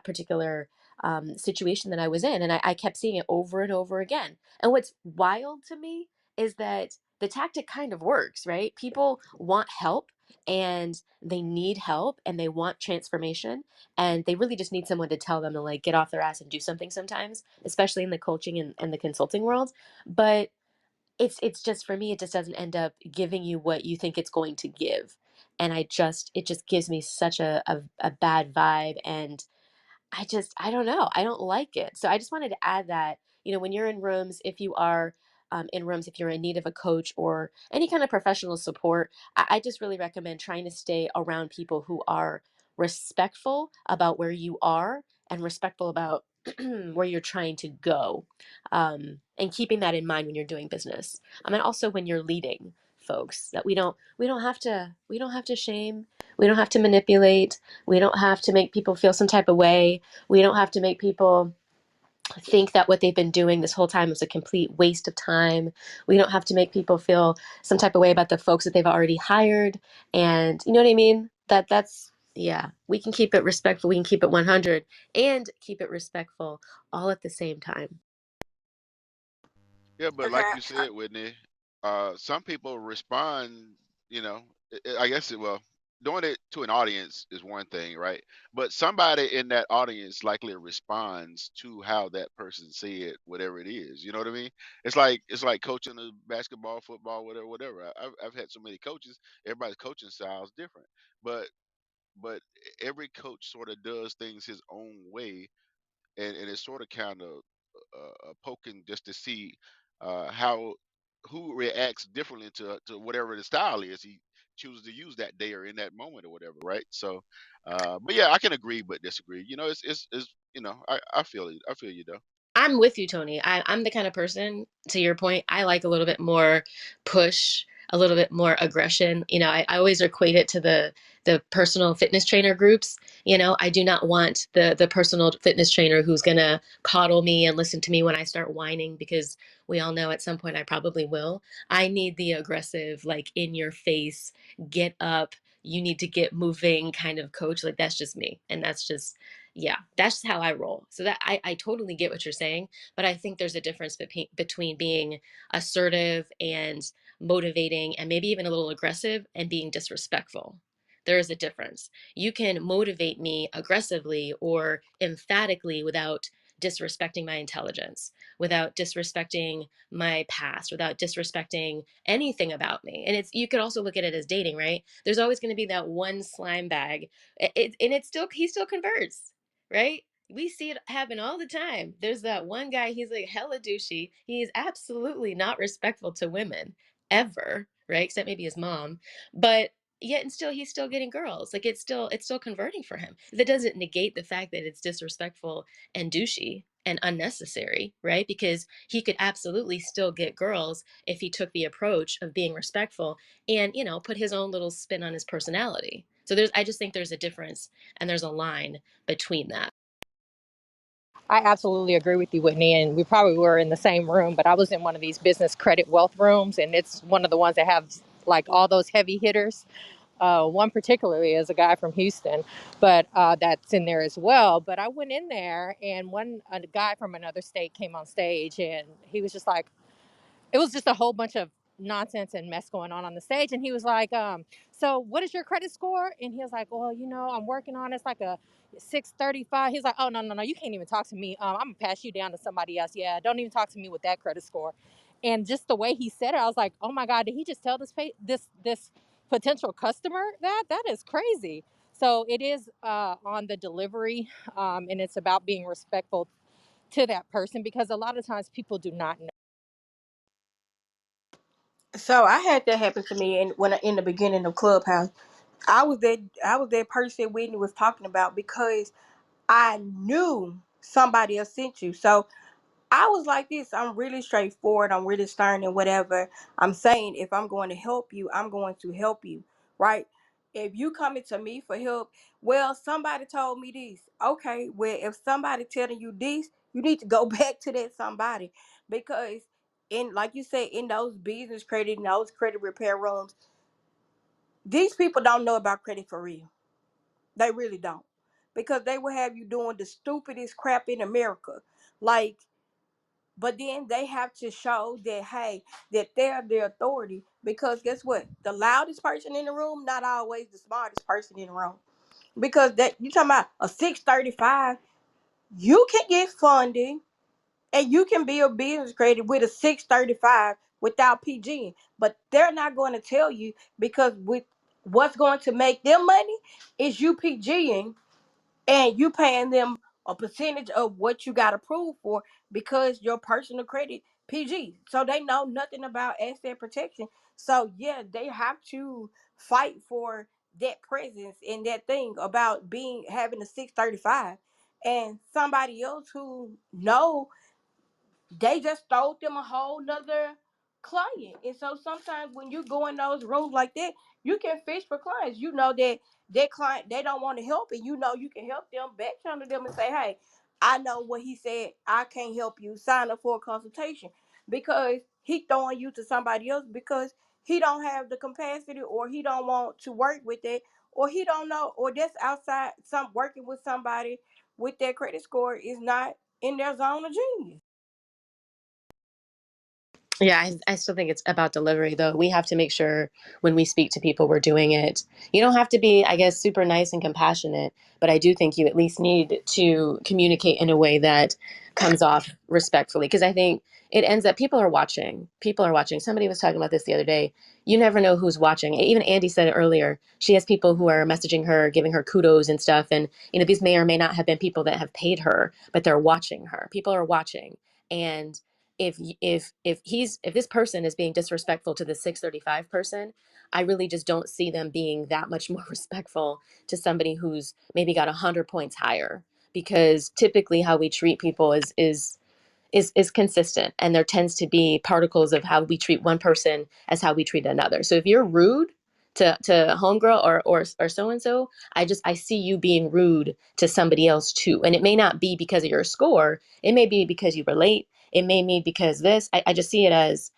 particular situation that I was in, and I kept seeing it over and over again. And what's wild to me is that the tactic kind of works, right? People want help, and they need help, and they want transformation, and they really just need someone to tell them to like get off their ass and do something sometimes, especially in the coaching and the consulting world. But it's just, for me, it just doesn't end up giving you what you think it's going to give. And it just gives me such a bad vibe. And I don't know. I don't like it. So I just wanted to add that, when you're in rooms, if you are in rooms, if you're in need of a coach or any kind of professional support, I just really recommend trying to stay around people who are respectful about where you are and respectful about where you're trying to go, and keeping that in mind when you're doing business. And also when you're leading folks, that we don't have to shame, we don't have to manipulate, we don't have to make people feel some type of way. We don't have to make people think that what they've been doing this whole time is a complete waste of time. We don't have to make people feel some type of way about the folks that they've already hired. And you know what I mean? Yeah, we can keep it respectful. We can keep it 100 and keep it respectful all at the same time. Yeah, but like Okay. you said, Whitney, some people respond, you know, I guess well, doing it to an audience is one thing, right? But somebody in that audience likely responds to how that person said whatever it is. You know what I mean? It's like coaching a basketball, football, whatever, whatever. I've had so many coaches. Everybody's coaching style is different, but but every coach sort of does things his own way, and it's sort of kind of poking just to see how who reacts differently to whatever the style is he chooses to use that day or in that moment or whatever, right? So, but yeah, I can agree but disagree. It's I feel it. I feel you though. I'm with you, Tony. I'm the kind of person, to your point, I like a little bit more push, a little bit more aggression. I always equate it to the personal fitness trainer groups. I do not want the personal fitness trainer who's gonna coddle me and listen to me when I start whining, because we all know at some point I probably will. I need the aggressive, like in your face, get up, you need to get moving kind of coach. Like that's just me. And that's just Yeah, that's how I roll. So that I totally get what you're saying, but I think there's a difference between being assertive and motivating and maybe even a little aggressive and being disrespectful. There is a difference. You can motivate me aggressively or emphatically without disrespecting my intelligence, without disrespecting my past, without disrespecting anything about me. And it's you could also look at it as dating, right? There's always going to be that one slime bag. And it's still he still converts, right? We see it happen all the time. There's that one guy, he's like hella douchey. He is absolutely not respectful to women ever, right? Except maybe his mom. But yet and still he's still getting girls. Like it's still converting for him. That doesn't negate the fact that it's disrespectful and douchey and unnecessary, right? Because he could absolutely still get girls if he took the approach of being respectful and, put his own little spin on his personality. So I just think there's a difference and there's a line between that. I absolutely agree with you, Whitney. And we probably were in the same room, but I was in one of these business credit wealth rooms, and it's one of the ones that have like all those heavy hitters. One particularly is a guy from Houston, but that's in there as well. But I went in there, and a guy from another state came on stage, and he was just like, it was just a whole bunch of nonsense and mess going on the stage. And he was like, so what is your credit score? And he was like, well, I'm working on it. It's like a 635. He's like, oh, no, no, no, you can't even talk to me. I'm gonna pass you down to somebody else. Yeah, don't even talk to me with that credit score. And just the way he said it, I was like, oh my God, did he just tell this potential customer that is crazy. So it is on the delivery, and it's about being respectful to that person, because a lot of times people do not know. So I had that happen to me in the beginning of Clubhouse. I was that person Whitney was talking about because I knew somebody else sent you. So I was like this. I'm really straightforward. I'm really stern and whatever. I'm saying if I'm going to help you, I'm going to help you, right? If you coming to me for help, well, somebody told me this. Okay, well, if somebody telling you this, you need to go back to that somebody, because in like you said, in those business credit, in those credit repair rooms, these people don't know about credit for real. They really don't, because they will have you doing the stupidest crap in America, like. But then they have to show that, hey, that they're the authority, because guess what? The loudest person in the room, not always the smartest person in the room. Because that you talking about a 635, you can get funding and you can be a business credit with a 635 without PG. But they're not going to tell you, because with what's going to make them money is you PGing, and you paying them a percentage of what you got approved for, because your personal credit PG. So they know nothing about asset protection. So yeah, they have to fight for that presence and that thing about being having a 635, and somebody else who know, they just told them a whole nother client. And so sometimes when you go in those rooms like that, you can fish for clients. You know that that client, they don't want to help, and you know you can help them, back channel them and say, hey, I know what he said, I can't help you, sign up for a consultation, because he throwing you to somebody else because he don't have the capacity, or he don't want to work with it, or he don't know, or that's outside some working with somebody with their credit score is not in their zone of genius. Yeah, I still think it's about delivery, though. We have to make sure when we speak to people, we're doing it. You don't have to be, I guess, super nice and compassionate, but I do think you at least need to communicate in a way that comes off respectfully. Because I think it ends up, people are watching. People are watching. Somebody was talking about this the other day. You never know who's watching. Even Andy said it earlier. She has people who are messaging her, giving her kudos and stuff. And, these may or may not have been people that have paid her, but they're watching her. People are watching. And if this person is being disrespectful to the 635 person, I really just don't see them being that much more respectful to somebody who's maybe got 100 points higher, because typically how we treat people is consistent, and there tends to be particles of how we treat one person as how we treat another. So if you're rude to homegirl or so and so, I see you being rude to somebody else too. And it may not be because of your score, it may be because you were late, it may be because this. I just see it as,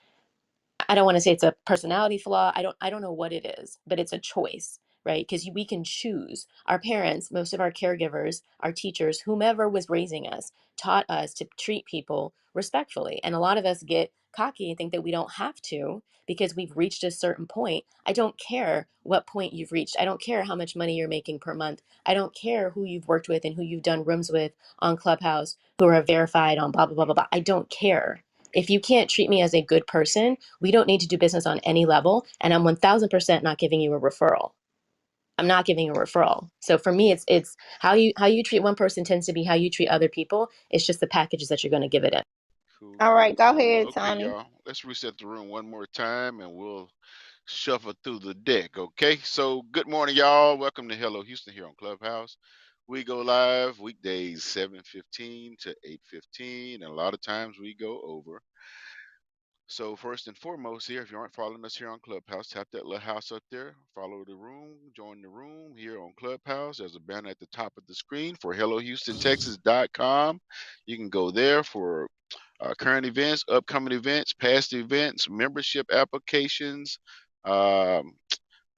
I don't want to say it's a personality flaw. I don't know what it is, but it's a choice. right? Because we can choose. Our parents, most of our caregivers, our teachers, whomever was raising us, taught us to treat people respectfully. And a lot of us get cocky and think that we don't have to because we've reached a certain point. I don't care what point you've reached. I don't care how much money you're making per month. I don't care who you've worked with and who you've done rooms with on Clubhouse, who are verified on blah, blah, blah, blah, blah. I don't care. If you can't treat me as a good person, we don't need to do business on any level. And I'm 1000% not giving you a referral. I'm not giving a referral. So for me, it's how you treat one person tends to be how you treat other people. It's just the packages that you're going to give it in. Cool, All cool, right, go cool. ahead, Okay, Tony. y'all. Let's reset the room one more time and we'll shuffle through the deck, okay? So, good morning, y'all. Welcome to Hello Houston here on Clubhouse. We go live weekdays 7:15 to 8:15, and a lot of times we go over. So first and foremost here, if you aren't following us here on Clubhouse, tap that little house up there, follow the room, join the room here on Clubhouse. There's a banner at the top of the screen for HelloHoustonTexas.com. You can go there for current events, upcoming events, past events, membership applications, um,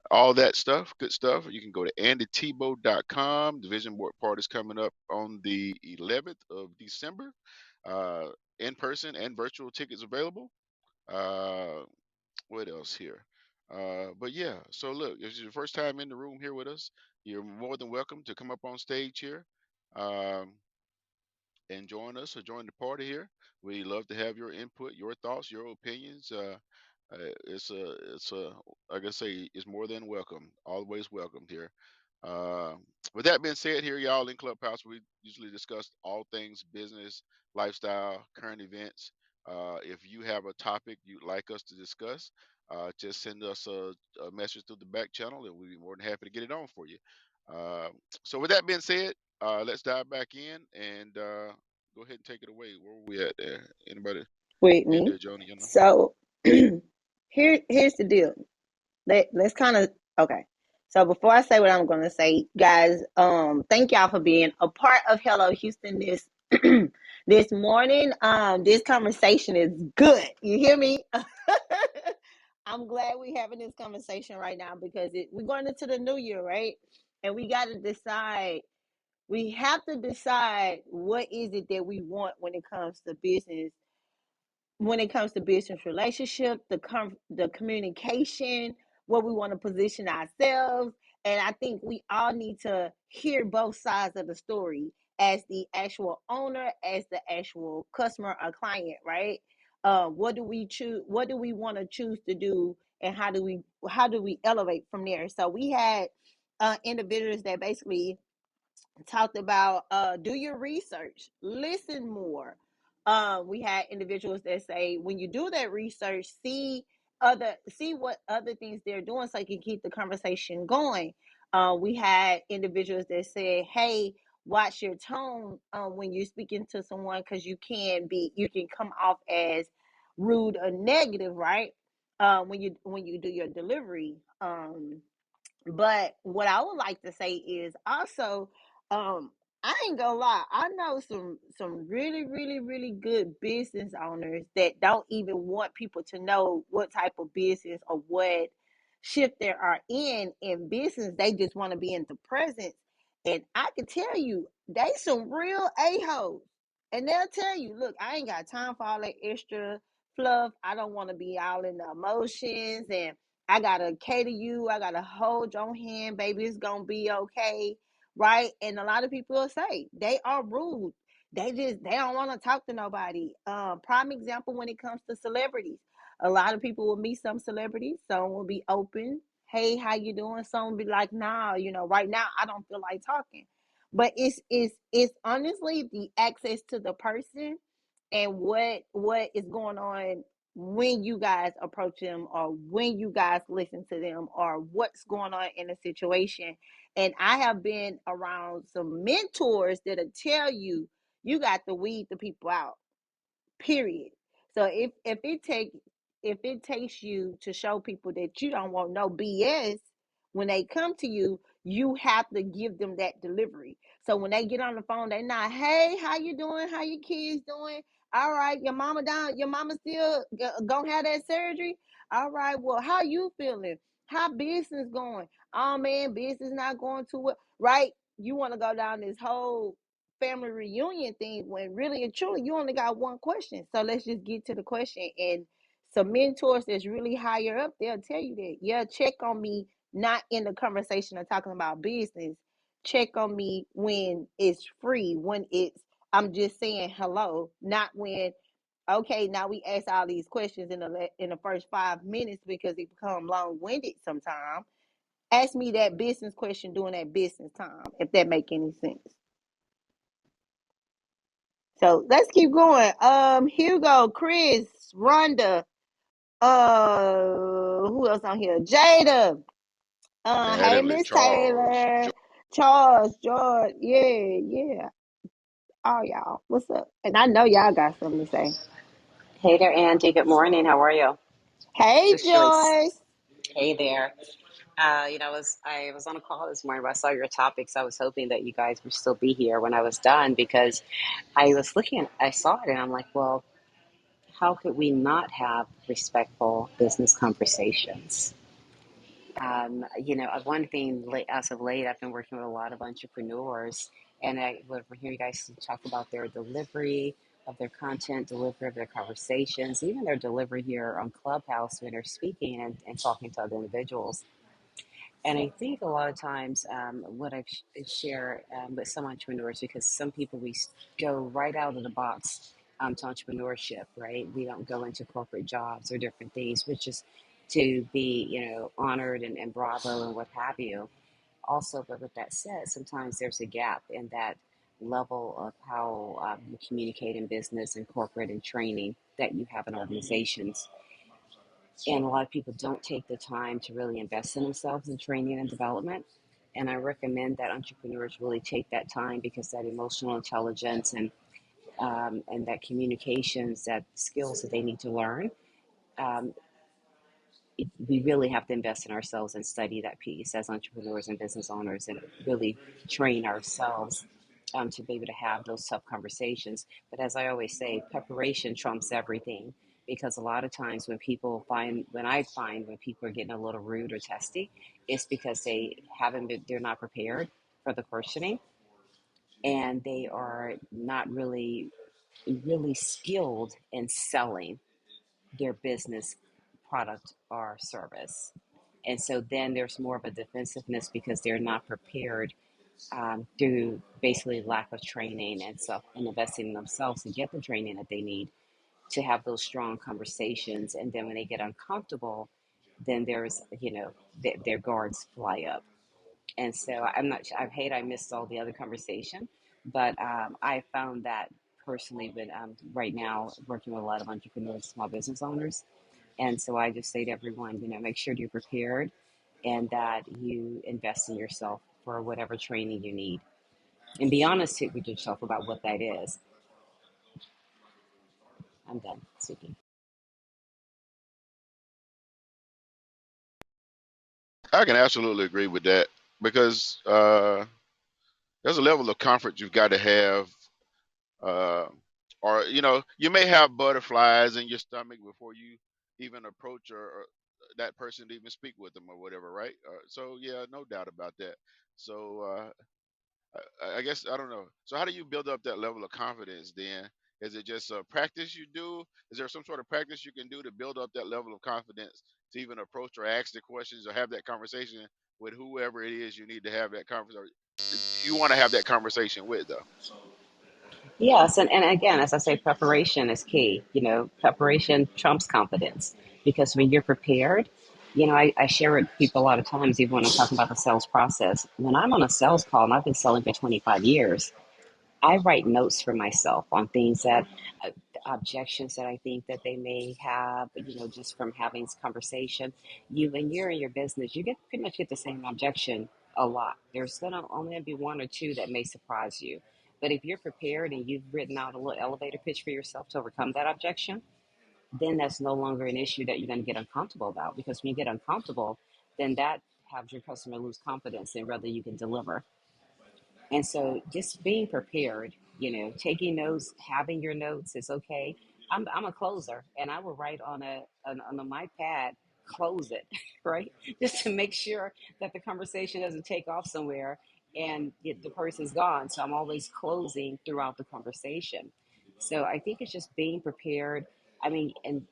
all that stuff, good stuff. You can go to AndyTebow.com. The Vision Board Party is coming up on the 11th of December. Uh, in person and virtual tickets available. Uh, what else here? But yeah, so look, if it's your first time in the room here with us, you're more than welcome to come up on stage here. Um, and join us or join the party here. We love to have your input, your thoughts, your opinions. It's a, like I say, it's more than welcome. Always welcomed here. Uh, with that being said, here, y'all in Clubhouse, we usually discuss all things business, lifestyle, current events. If you have a topic you'd like us to discuss, just send us a message through the back channel, and we'd be more than happy to get it on for you. Uh, so, with that being said, let's dive back in and go ahead and take it away. Where were we at there? Anybody in Whitney. there, Johnny? You know? So here's the deal. Let's kind of okay. So before I say what I'm gonna say, guys, thank y'all for being a part of Hello Houston this this morning. This conversation is good. You hear me? I'm glad we're having this conversation right now because we're going into the new year, right? And we got to decide. We have to decide what is it that we want when it comes to business relationship, the communication, where we want to position ourselves. And I think we all need to hear both sides of the story as the actual owner, as the actual customer or client, right? What do we choose? What do we want to choose to do? And how do we elevate from there? So we had individuals that basically talked about do your research, listen more. We had individuals that say when you do that research, see what other things they're doing so you can keep the conversation going. We had individuals that said, hey, watch your tone when you're speaking to someone because you can come off as rude or negative, right? When you do your delivery. But what I would like to say is also, um, I ain't gonna lie, I know some really, really, really good business owners that don't even want people to know what type of business or what shift they are in business. They just want to be in the presence. And I can tell you, they some real a-holes. And they'll tell you, look, I ain't got time for all that extra fluff. I don't want to be all in the emotions and I gotta cater you. I gotta hold your hand, baby. It's gonna be okay, right? And a lot of people will say they are rude. They don't want to talk to nobody. Prime example when it comes to celebrities. A lot of people will meet some celebrities. Some will be open. Hey, how you doing? Some will be like, nah, right now I don't feel like talking. But it's honestly the access to the person and what is going on when you guys approach them or when you guys listen to them or what's going on in a situation. And I have been around some mentors that'll tell you you got to weed the people out, period. So if it takes you to show people that you don't want no BS when they come to you, you have to give them that delivery. So when they get on the phone, they not, hey, how you doing? How your kids doing? All right, your mama still gonna have that surgery? All right, well, how you feeling? How business going? oh man, business not going too well, right? You want to go down this whole family reunion thing when really and truly you only got one question. So let's just get to the question. And some mentors that's really higher up, they'll tell you that, yeah, check on me, not in the conversation of talking about business. Check on me when it's free, when it's I'm just saying hello, not when okay, now we ask all these questions in the first 5 minutes because it become long winded sometimes. Ask me that business question during that business time, if that make any sense. So let's keep going. Hugo, Chris, Rhonda, who else on here? Jada. Hey Natalie, Miss Charles, Taylor, Charles, George, yeah, yeah. All y'all. What's up? And I know y'all got something to say. Hey there, Andy. Good morning. How are you? Hey This is Joyce. Joyce. Hey there. I was on a call this morning, but I saw your topics. I was hoping that you guys would still be here when I was done because I saw it, and I'm like, well, how could we not have respectful business conversations? One thing as of late, I've been working with a lot of entrepreneurs, and I would hear you guys talk about their delivery of their content, delivery of their conversations, even their delivery here on Clubhouse when they're speaking and talking to other individuals. And I think a lot of times what I share with some entrepreneurs, because some people go right out of the box to entrepreneurship, right? We don't go into corporate jobs or different things, which is to be, honored and bravo and what have you. Also, but with that said, sometimes there's a gap in that level of how you communicate in business and corporate and training that you have in organizations. And a lot of people don't take the time to really invest in themselves in training and development. And I recommend that entrepreneurs really take that time because that emotional intelligence and that communications, that skills that they need to learn, um, we really have to invest in ourselves and study that piece as entrepreneurs and business owners and really train ourselves to be able to have those tough conversations. But as I always say, preparation trumps everything because a lot of times when people are getting a little rude or testy, it's because they're not prepared for the questioning and they are not really skilled in selling their business product or service. And so then there's more of a defensiveness because they're not prepared through basically lack of training and stuff and investing in themselves to get the training that they need to have those strong conversations. And then when they get uncomfortable, then their guards fly up. And so I'm not, I hate I missed all the other conversation, but I found that personally, but right now working with a lot of entrepreneurs, small business owners, and so I just say to everyone, make sure you're prepared and that you invest in yourself for whatever training you need. And be honest with yourself about what that is. I'm done speaking. I can absolutely agree with that because there's a level of comfort you've got to have, uh, or you may have butterflies in your stomach before you even approach or that person to even speak with them or whatever, right? So yeah, no doubt about that. So I guess I don't know. So how do you build up that level of confidence then? Is it just practice you do? Is there some sort of practice you can do to build up that level of confidence to even approach or ask the questions or have that conversation with whoever it is you need to have that conversation? You want to have that conversation with though. Yes, and again, as I say, preparation is key. Preparation trumps confidence because when you're prepared, I share with people a lot of times, even when I'm talking about the sales process. When I'm on a sales call, and I've been selling for 25 years, I write notes for myself on things that uh, objections that I think that they may have, just from having this conversation. When you're in your business, you pretty much get the same objection a lot. There's gonna only be one or two that may surprise you. But if you're prepared and you've written out a little elevator pitch for yourself to overcome that objection, then that's no longer an issue that you're going to get uncomfortable about. Because when you get uncomfortable, then that has your customer lose confidence in whether you can deliver. And so just being prepared, taking notes, having your notes is okay. I'm a closer and I will write on my pad close it, right? Just to make sure that the conversation doesn't take off somewhere and the person's gone. So I'm always closing throughout the conversation. So I think it's just being prepared. I mean, and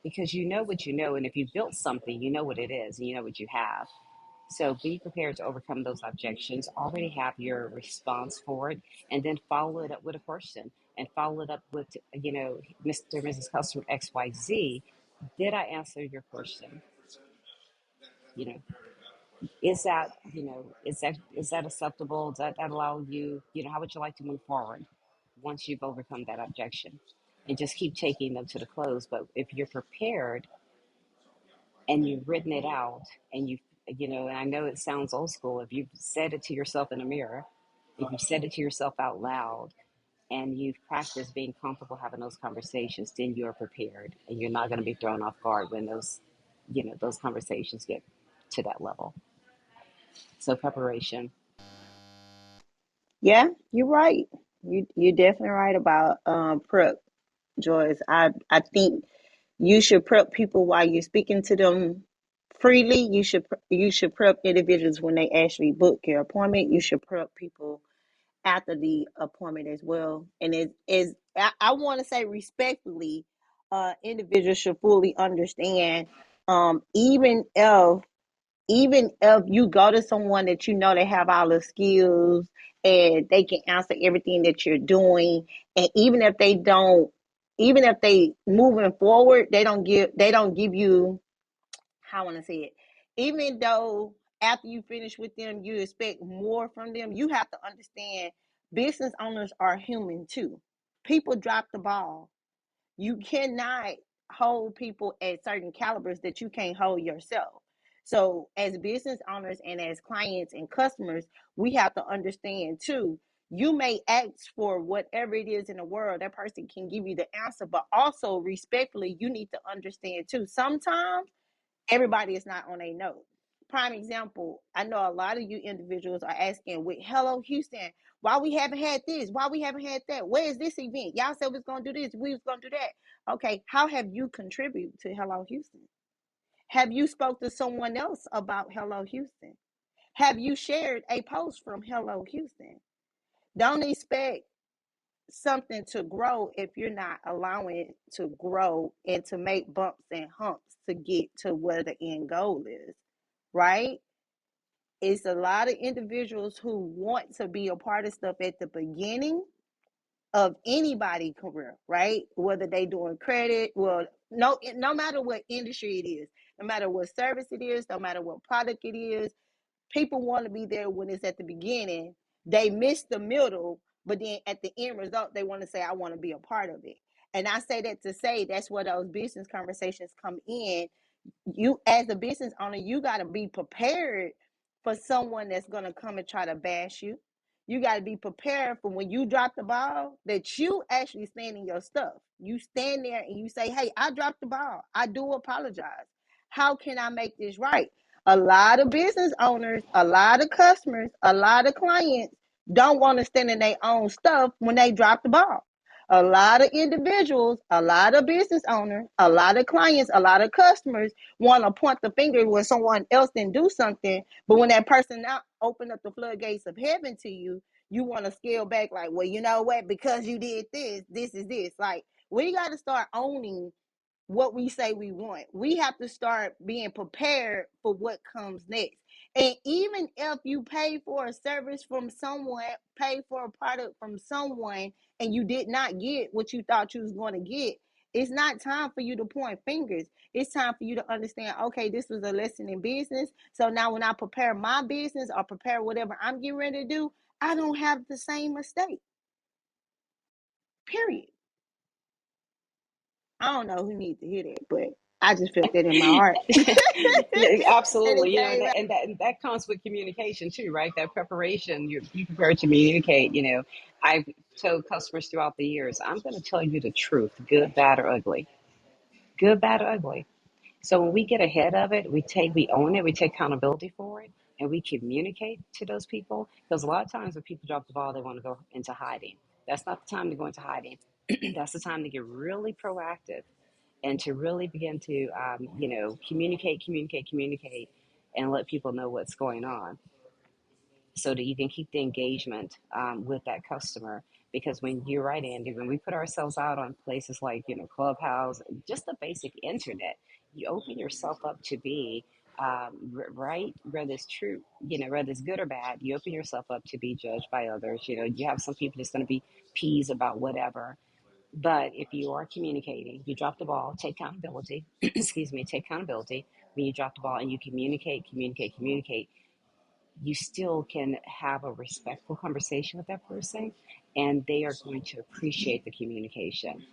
because you know what you know, and if you built something, you know what it is, and you know what you have. So be prepared to overcome those objections. Already have your response for it, and then follow it up with a question, and follow it up with, Mr. and Mrs. Customer XYZ. Did I answer your question? You know, is that acceptable? Does that allow you? How would you like to move forward once you've overcome that objection? And just keep taking them to the close. But if you're prepared and you've written it out, and and I know it sounds old school, if you've said it to yourself in the mirror, if you've said it to yourself out loud, and you've practiced being comfortable having those conversations, then you're prepared and you're not going to be thrown off guard when those conversations get to that level. So preparation. Yeah, you're right. You're definitely right about prep, Joyce. I think you should prep people while you're speaking to them freely. You should prep individuals when they actually book your appointment. You should prep people after the appointment as well. And it is I want to say respectfully, individuals should fully understand, um, even if even if you go to someone that you know they have all the skills and they can answer everything that you're doing, and even if they moving forward, they don't give you, how I want to say it, even though after you finish with them you expect more from them, you have to understand business owners are human too. People drop the ball. You cannot hold people at certain calibers that you can't hold yourself. So, as business owners and as clients and customers, we have to understand too. You may ask for whatever it is in the world, that person can give you the answer, but also respectfully, you need to understand too. Sometimes everybody is not on a note. Prime example, I know a lot of you individuals are asking with Hello Houston, why we haven't had this, why we haven't had that, where is this event? Y'all said we was gonna do this, we was gonna do that. Okay, how have you contributed to Hello Houston? Have you spoke to someone else about Hello Houston? Have you shared a post from Hello Houston? Don't expect something to grow if you're not allowing it to grow and to make bumps and humps to get to where the end goal is, right? It's a lot of individuals who want to be a part of stuff at the beginning of anybody career, right? Whether they doing credit, well, no matter what industry it is, no matter what service it is, no matter what product it is, people want to be there when it's at the beginning. They miss the middle, but then at the end result, they want to say, I want to be a part of it. And I say that to say that's where those business conversations come in. You, as a business owner, you got to be prepared for someone that's going to come and try to bash you. You got to be prepared for when you drop the ball that you actually stand in your stuff. You stand there and you say, hey, I dropped the ball, I do apologize, how can I make this right? A lot of business owners, a lot of customers, a lot of clients don't want to stand in their own stuff when they drop the ball. A lot of individuals, a lot of business owners, a lot of clients, a lot of customers want to point the finger when someone else didn't do something. But when that person now open up the floodgates of heaven to you, you want to scale back like, well, you know what? Because you did this, this is this. Like, we got to start owning what we say we want. We have to start being prepared for what comes next. And even if you pay for a service from someone, pay for a product from someone, and you did not get what you thought you was going to get, it's not time for you to point fingers. It's time for you to understand, okay, this was a lesson in business. So now when I prepare my business or prepare whatever I'm getting ready to do, I don't have the same mistake. Period. I don't know who needs to hear that, but I just felt that in my heart. Yeah, And it absolutely. came out. And that comes with communication too, right? That preparation, you prepare to communicate. I've told customers throughout the years, I'm going to tell you the truth, good, bad, or ugly. Good, bad, or ugly. So when we get ahead of it, we own it, we take accountability for it, and we communicate to those people. Because a lot of times when people drop the ball, they want to go into hiding. That's not the time to go into hiding. That's the time to get really proactive and to really begin to, communicate, and let people know what's going on so that you can keep the engagement with that customer. Because when you're right, Andy, when we put ourselves out on places like, Clubhouse, just the basic internet, you open yourself up to be right, whether it's true, whether it's good or bad, you open yourself up to be judged by others. You have some people that's going to be peas about whatever. But if you are communicating, you drop the ball, take accountability. Excuse me, take accountability. When you drop the ball and you communicate, you still can have a respectful conversation with that person, and they are going to appreciate the communication.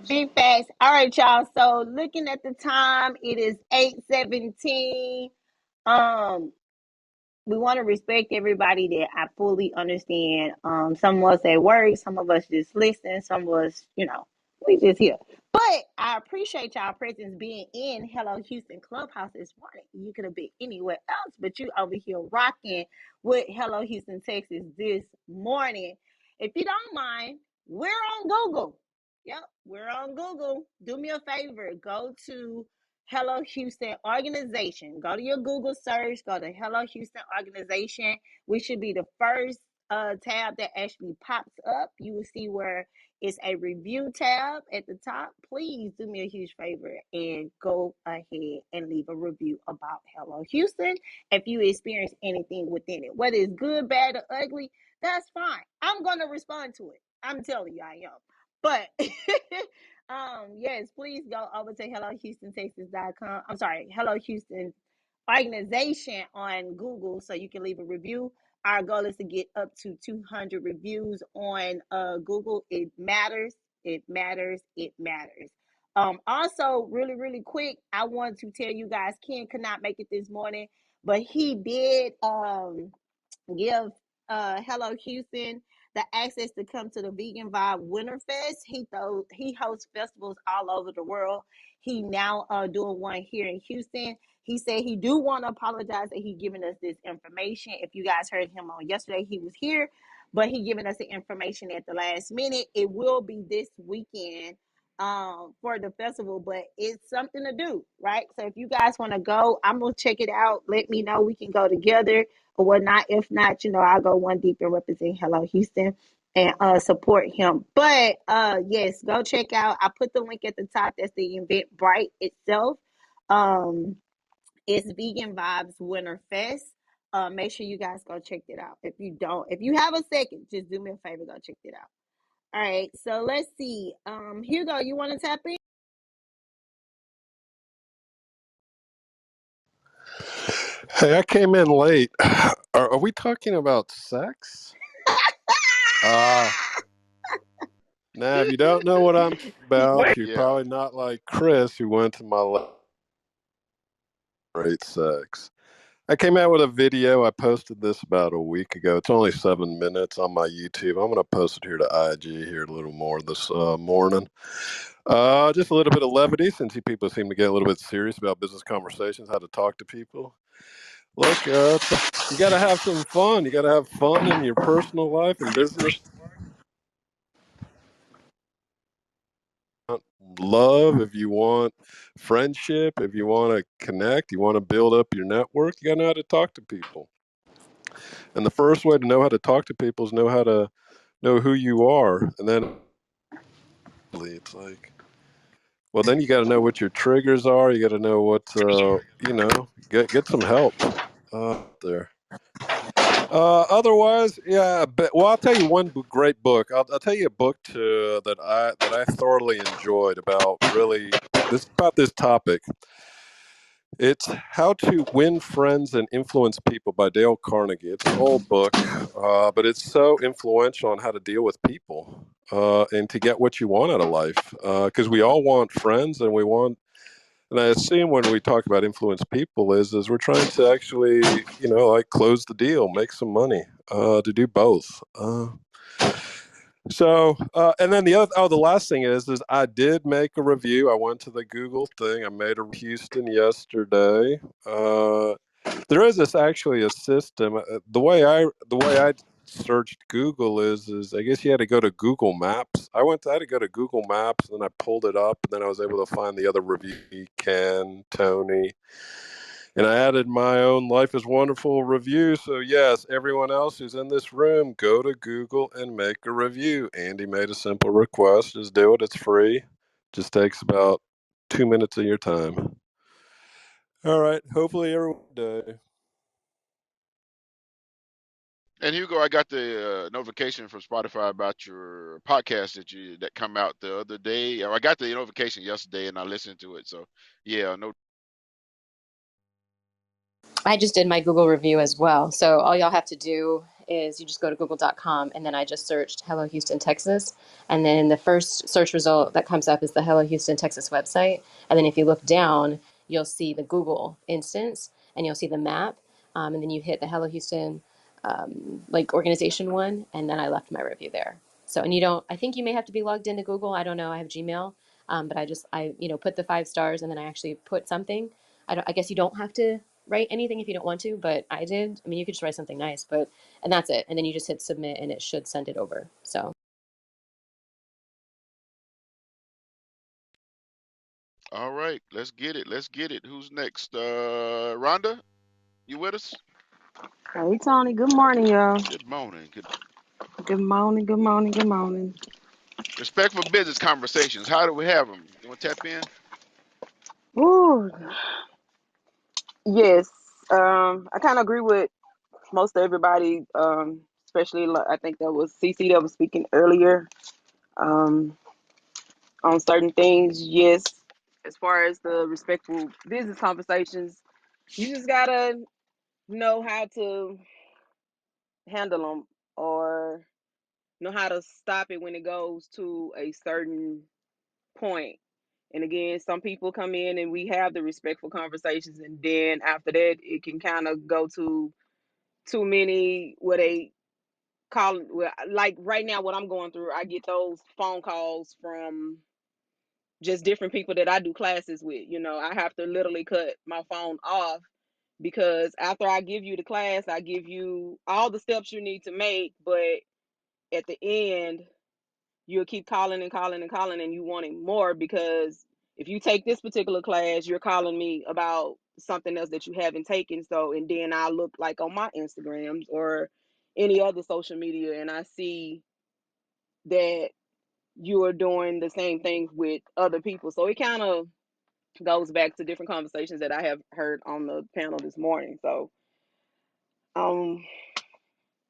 Big facts. All right, y'all. So looking at the time, it is 8:17. Um, we want to respect everybody that I fully understand. Some of us at work, some of us just listen, some of us, we just here. But I appreciate y'all presence being in Hello Houston Clubhouse this morning. You could have been anywhere else, but you over here rocking with Hello Houston, Texas this morning. If you don't mind, we're on Google. Yep, we're on Google. Do me a favor, go to Hello Houston organization. Go to your Google search, go to Hello Houston organization. We should be the first tab that actually pops up. You will see where it's a review tab at the top. Please do me a huge favor and go ahead and leave a review about Hello Houston. If you experience anything within it, whether it's good, bad, or ugly, that's fine. I'm going to respond to it. I'm telling you I am. But yes, please go over to HelloHoustonTexas.com. I'm sorry, Hello Houston organization on Google so you can leave a review. Our goal is to get up to 200 reviews on Google. It matters. It matters. It matters. Also, really, really quick, I want to tell you guys, Ken could not make it this morning, but he did give Hello Houston the access to come to the Vegan Vibe Winter Fest. He hosts festivals all over the world. He now doing one here in Houston. He said he do want to apologize that he giving us this information. If you guys heard him on yesterday, he was here, but he giving us the information at the last minute. It will be this weekend for the festival, but it's something to do, right? So if you guys want to go, I'm gonna check it out. Let me know, we can go together or whatnot. If not, I'll go one deep and represent Hello Houston and support him. But yes, go check out. I put the link at the top. That's the Eventbrite itself. Um, it's Vegan Vibes Winter Fest. Make sure you guys go check it out. If you have a second, just do me a favor, go check it out. All right, so let's see. Hugo, you want to tap in? Hey, I came in late. Are we talking about sex? Now, if you don't know what I'm about, you're Yeah. probably not like Chris, who went to my great sex. I came out with a video. I posted this about a week ago. It's only 7 minutes on my YouTube. I'm going to post it here to IG here a little more this morning. Just a little bit of levity since you people seem to get a little bit serious about business conversations, how to talk to people. Look, you got to have some fun. You got to have fun in your personal life and business. Love, if you want friendship, if you want to connect, you want to build up your network, you got to know how to talk to people. And the first way to know how to talk to people is know how to know who you are. And then it's like, well, then you got to know what your triggers are. You got to know what, get some help there. Otherwise, yeah. But well, I'll tell you one great book. I'll tell you a book that I thoroughly enjoyed about this topic. It's How to Win Friends and Influence People by Dale Carnegie. It's an old book, but it's so influential on how to deal with people and to get what you want out of life. Because we all want friends, and and I assume when we talk about influence people is we're trying to actually, like close the deal, make some money, to do both. And then the last thing is I did make a review. I went to the Google thing. I made a Houston yesterday. There is actually a system. The way I searched Google is I guess you had to go to Google Maps. I had to go to Google Maps, and then I pulled it up, and then I was able to find the other review, Ken, Tony, and I added my own Life is Wonderful review. So yes, everyone else who's in this room, go to Google and make a review. Andy made a simple request. Just do it. It's free. Just takes about 2 minutes of your time. All right. Hopefully everyone day. And Hugo, I got the notification from Spotify about your podcast that come out the other day. I got the notification yesterday, and I listened to it. So yeah, no. I just did my Google review as well. So all y'all have to do is you just go to google.com, and then I just searched Hello Houston, Texas. And then the first search result that comes up is the Hello Houston, Texas website. And then if you look down, you'll see the Google instance, and you'll see the map. And then you hit the Hello Houston like organization one, and then I left my review there. So, and you don't, I think you may have to be logged into Google. I don't know. I have Gmail. But I put the 5 stars, and then I actually put something. I guess you don't have to write anything if you don't want to, but I did. I mean, you could just write something nice, and that's it. And then you just hit submit, and it should send it over. So, All right, let's get it. Let's get it. Who's next? Rhonda, you with us? Hey Tony, good morning, y'all. Good morning. Good. Good morning, good morning, good morning. Respectful business conversations. How do we have them? You want to tap in? Ooh, yes. I kind of agree with most of everybody, especially I think that was CC that was speaking earlier um, on certain things. Yes, as far as the respectful business conversations, you just gotta know how to handle them or know how to stop it when it goes to a certain point. And again, some people come in and we have the respectful conversations, and then after that, it can kind of go to too many what they call well, like right now, what I'm going through. I get those phone calls from just different people that I do classes with. I have to literally cut my phone off because after I give you the class, I give you all the steps you need to make, but at the end you'll keep calling and calling and calling and you wanting more because if you take this particular class, you're calling me about something else that you haven't taken. So, and then I look like on my Instagrams or any other social media and I see that you are doing the same things with other people. So it kind of goes back to different conversations that I have heard on the panel this morning. So, um,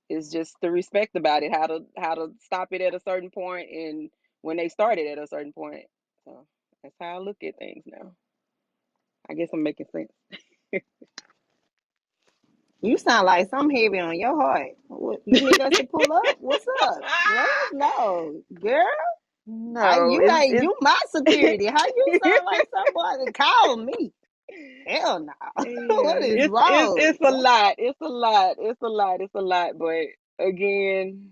it's just the respect about it, how to stop it at a certain point, and when they started at a certain point. So that's how I look at things now. I guess I'm making sense. You sound like something heavy on your heart. What, you need us to pull up? What's up? Let us know, girl. How No, you ain't it's you my security? How you sound like somebody call me? Hell no. yeah, What is it's wrong? a lot. It's a lot. It's a lot. It's a lot. But again,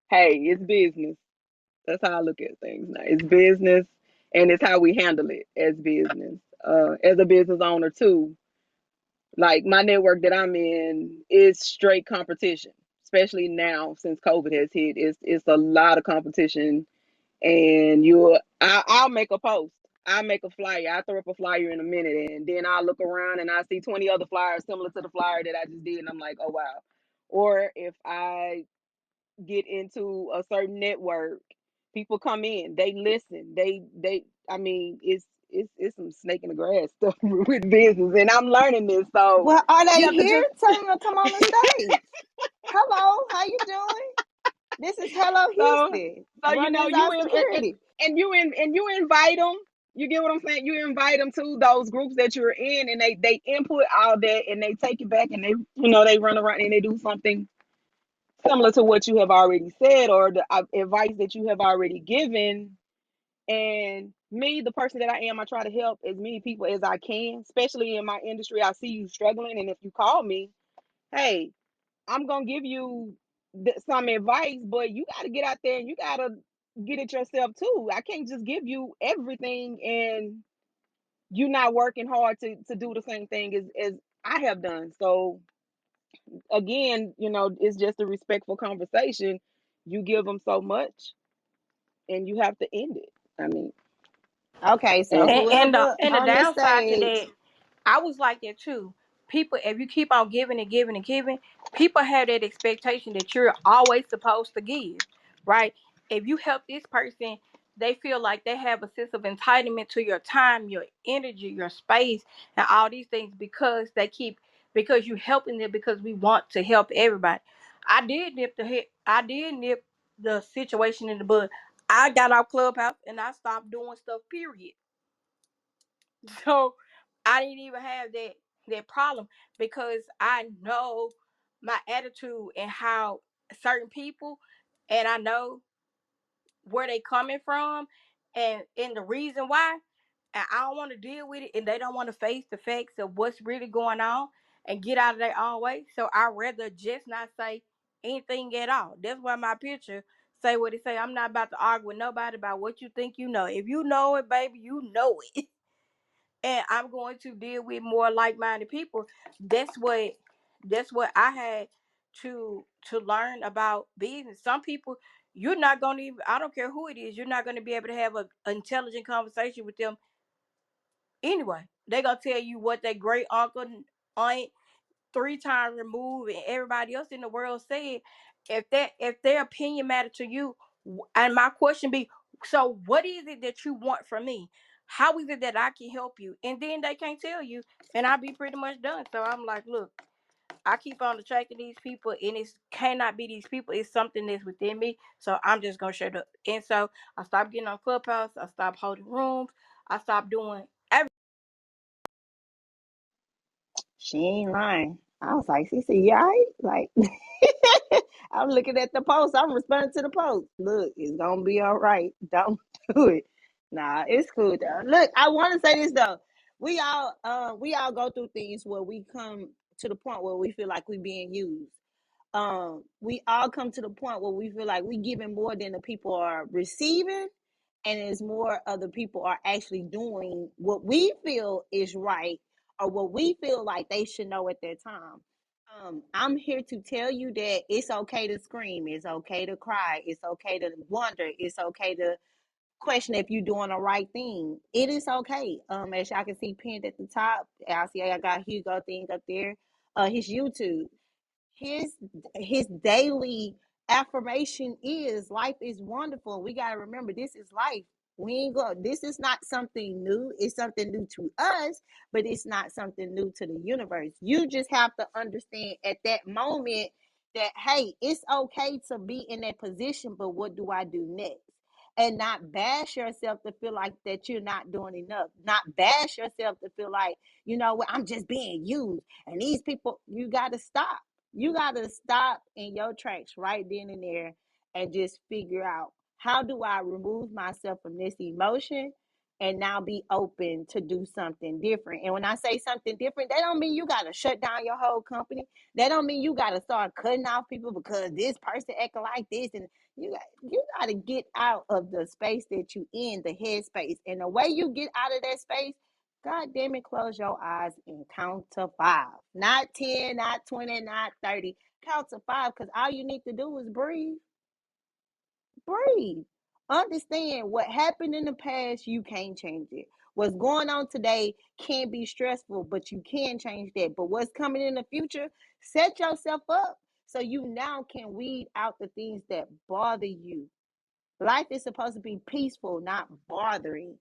hey, it's business. That's how I look at things now. It's business, and it's how we handle it as business. As a business owner too, like my network that I'm in is straight competition, especially now since COVID has hit. It's a lot of competition, and I'll make a post. I'll make a flyer. I'll throw up a flyer in a minute, and then I'll look around and I see 20 other flyers similar to the flyer that I just did, and I'm like, oh wow. Or if I get into a certain network, people come in, they listen, I mean, it's some snake in the grass stuff with business, and I'm learning this, so Well, are you they have to here? just Tell them to come on the stage. Hello, how you doing? This is Hello so Houston. you know Runners you our in security. and you invite them. You get what I'm saying? You invite them to those groups that you're in, and they input all that, and they take it back, and they run around and they do something similar to what you have already said or the advice that you have already given. And me, the person that I am, I try to help as many people as I can, especially in my industry. I see you struggling, and if you call me, hey, I'm gonna give you some advice, but you got to get out there and you got to get it yourself too. I can't just give you everything and you not working hard to do the same thing as I have done. So Again, it's just a respectful conversation. You give them so much, and you have to end it. I mean, Okay, so eh, whoever And the on the downside to stage, that, I was like that too. People, if you keep on giving and giving and giving, people have that expectation that you're always supposed to give, right? If you help this person, they feel like they have a sense of entitlement to your time, your energy, your space, and all these things because you helping them because we want to help everybody. I did nip the situation in the bud. I got off Clubhouse and I stopped doing stuff. Period. So I didn't even have that problem because I know my attitude and how certain people, and I know where they coming from, and the reason why, and I don't want to deal with it, and they don't want to face the facts of what's really going on and get out of their own way. So I rather just not say anything at all. That's why my picture say what it say. I'm not about to argue with nobody about what you think you know. If you know it, baby, you know it. And I'm going to deal with more like-minded people. That's what I had to learn about business. Some people you're not going to even, I don't care who it is, you're not going to be able to have an intelligent conversation with them anyway. They're going to tell you what their great uncle, aunt, three times removed, and everybody else in the world said. If their opinion matter to you, and my question be, so what is it that you want from me? How is it that I can help you? And then they can't tell you, and I be pretty much done. So I'm like, look, I keep on attracting these people, and it cannot be these people. It's something that's within me. So I'm just gonna shut up. And so I stopped getting on Clubhouse. I stopped holding rooms. I stopped doing everything. she ain't lying. I was like, she said, yeah, like I'm looking at the post. I'm responding to the post. Look, it's gonna be all right. Don't do it. Nah, it's cool though. Look, I want to say this though. We all go through things where we come to the point where we feel like we're being used. We all come to the point where we feel like we giving more than the people are receiving, and it's more of the people are actually doing what we feel is right or what we feel like they should know at that time. I'm here to tell you that it's okay to scream, it's okay to cry, it's okay to wonder, it's okay to question if you're doing the right thing. It is okay. As y'all can see pinned at the top, I see I got Hugo thing up there. His YouTube, his his daily affirmation is life is wonderful. We got to remember this is life. We ain't go, this is not something new. It's something new to us, but it's not something new to the universe. You just have to understand at that moment that hey, it's okay to be in that position, but what do I do next? And not bash yourself to feel like that you're not doing enough, not bash yourself to feel like, you know what, I'm just being used, and these people, you got to stop. You got to stop in your tracks right then and there and just figure out, how do I remove myself from this emotion and now be open to do something different. And when I say something different, that don't mean you got to shut down your whole company. That don't mean you got to start cutting off people because this person acting like this. And you got to get out of the space that you in, the headspace. And the way you get out of that space, God damn it, close your eyes and count to five. Not 10, not 20, not 30. Count to five, because all you need to do is breathe. Breathe. Understand what happened in the past, you can't change it. What's going on today can be stressful, but you can change that. But what's coming in the future, set yourself up so you now can weed out the things that bother you. Life is supposed to be peaceful, not bothering.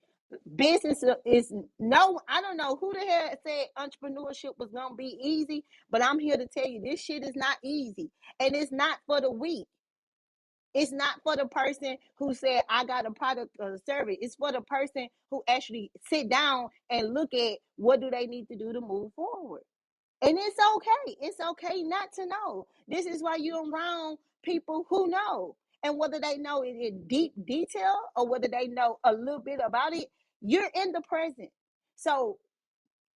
Business is no, I don't know who the hell said entrepreneurship was gonna be easy, but I'm here to tell you this shit is not easy. And it's not for the weak. It's not for the person who said I got a product or a service. It's for the person who actually sit down and look at what do they need to do to move forward. And it's okay. It's okay not to know. This is why you're around people who know. And whether they know it in deep detail or whether they know a little bit about it, you're in the present. So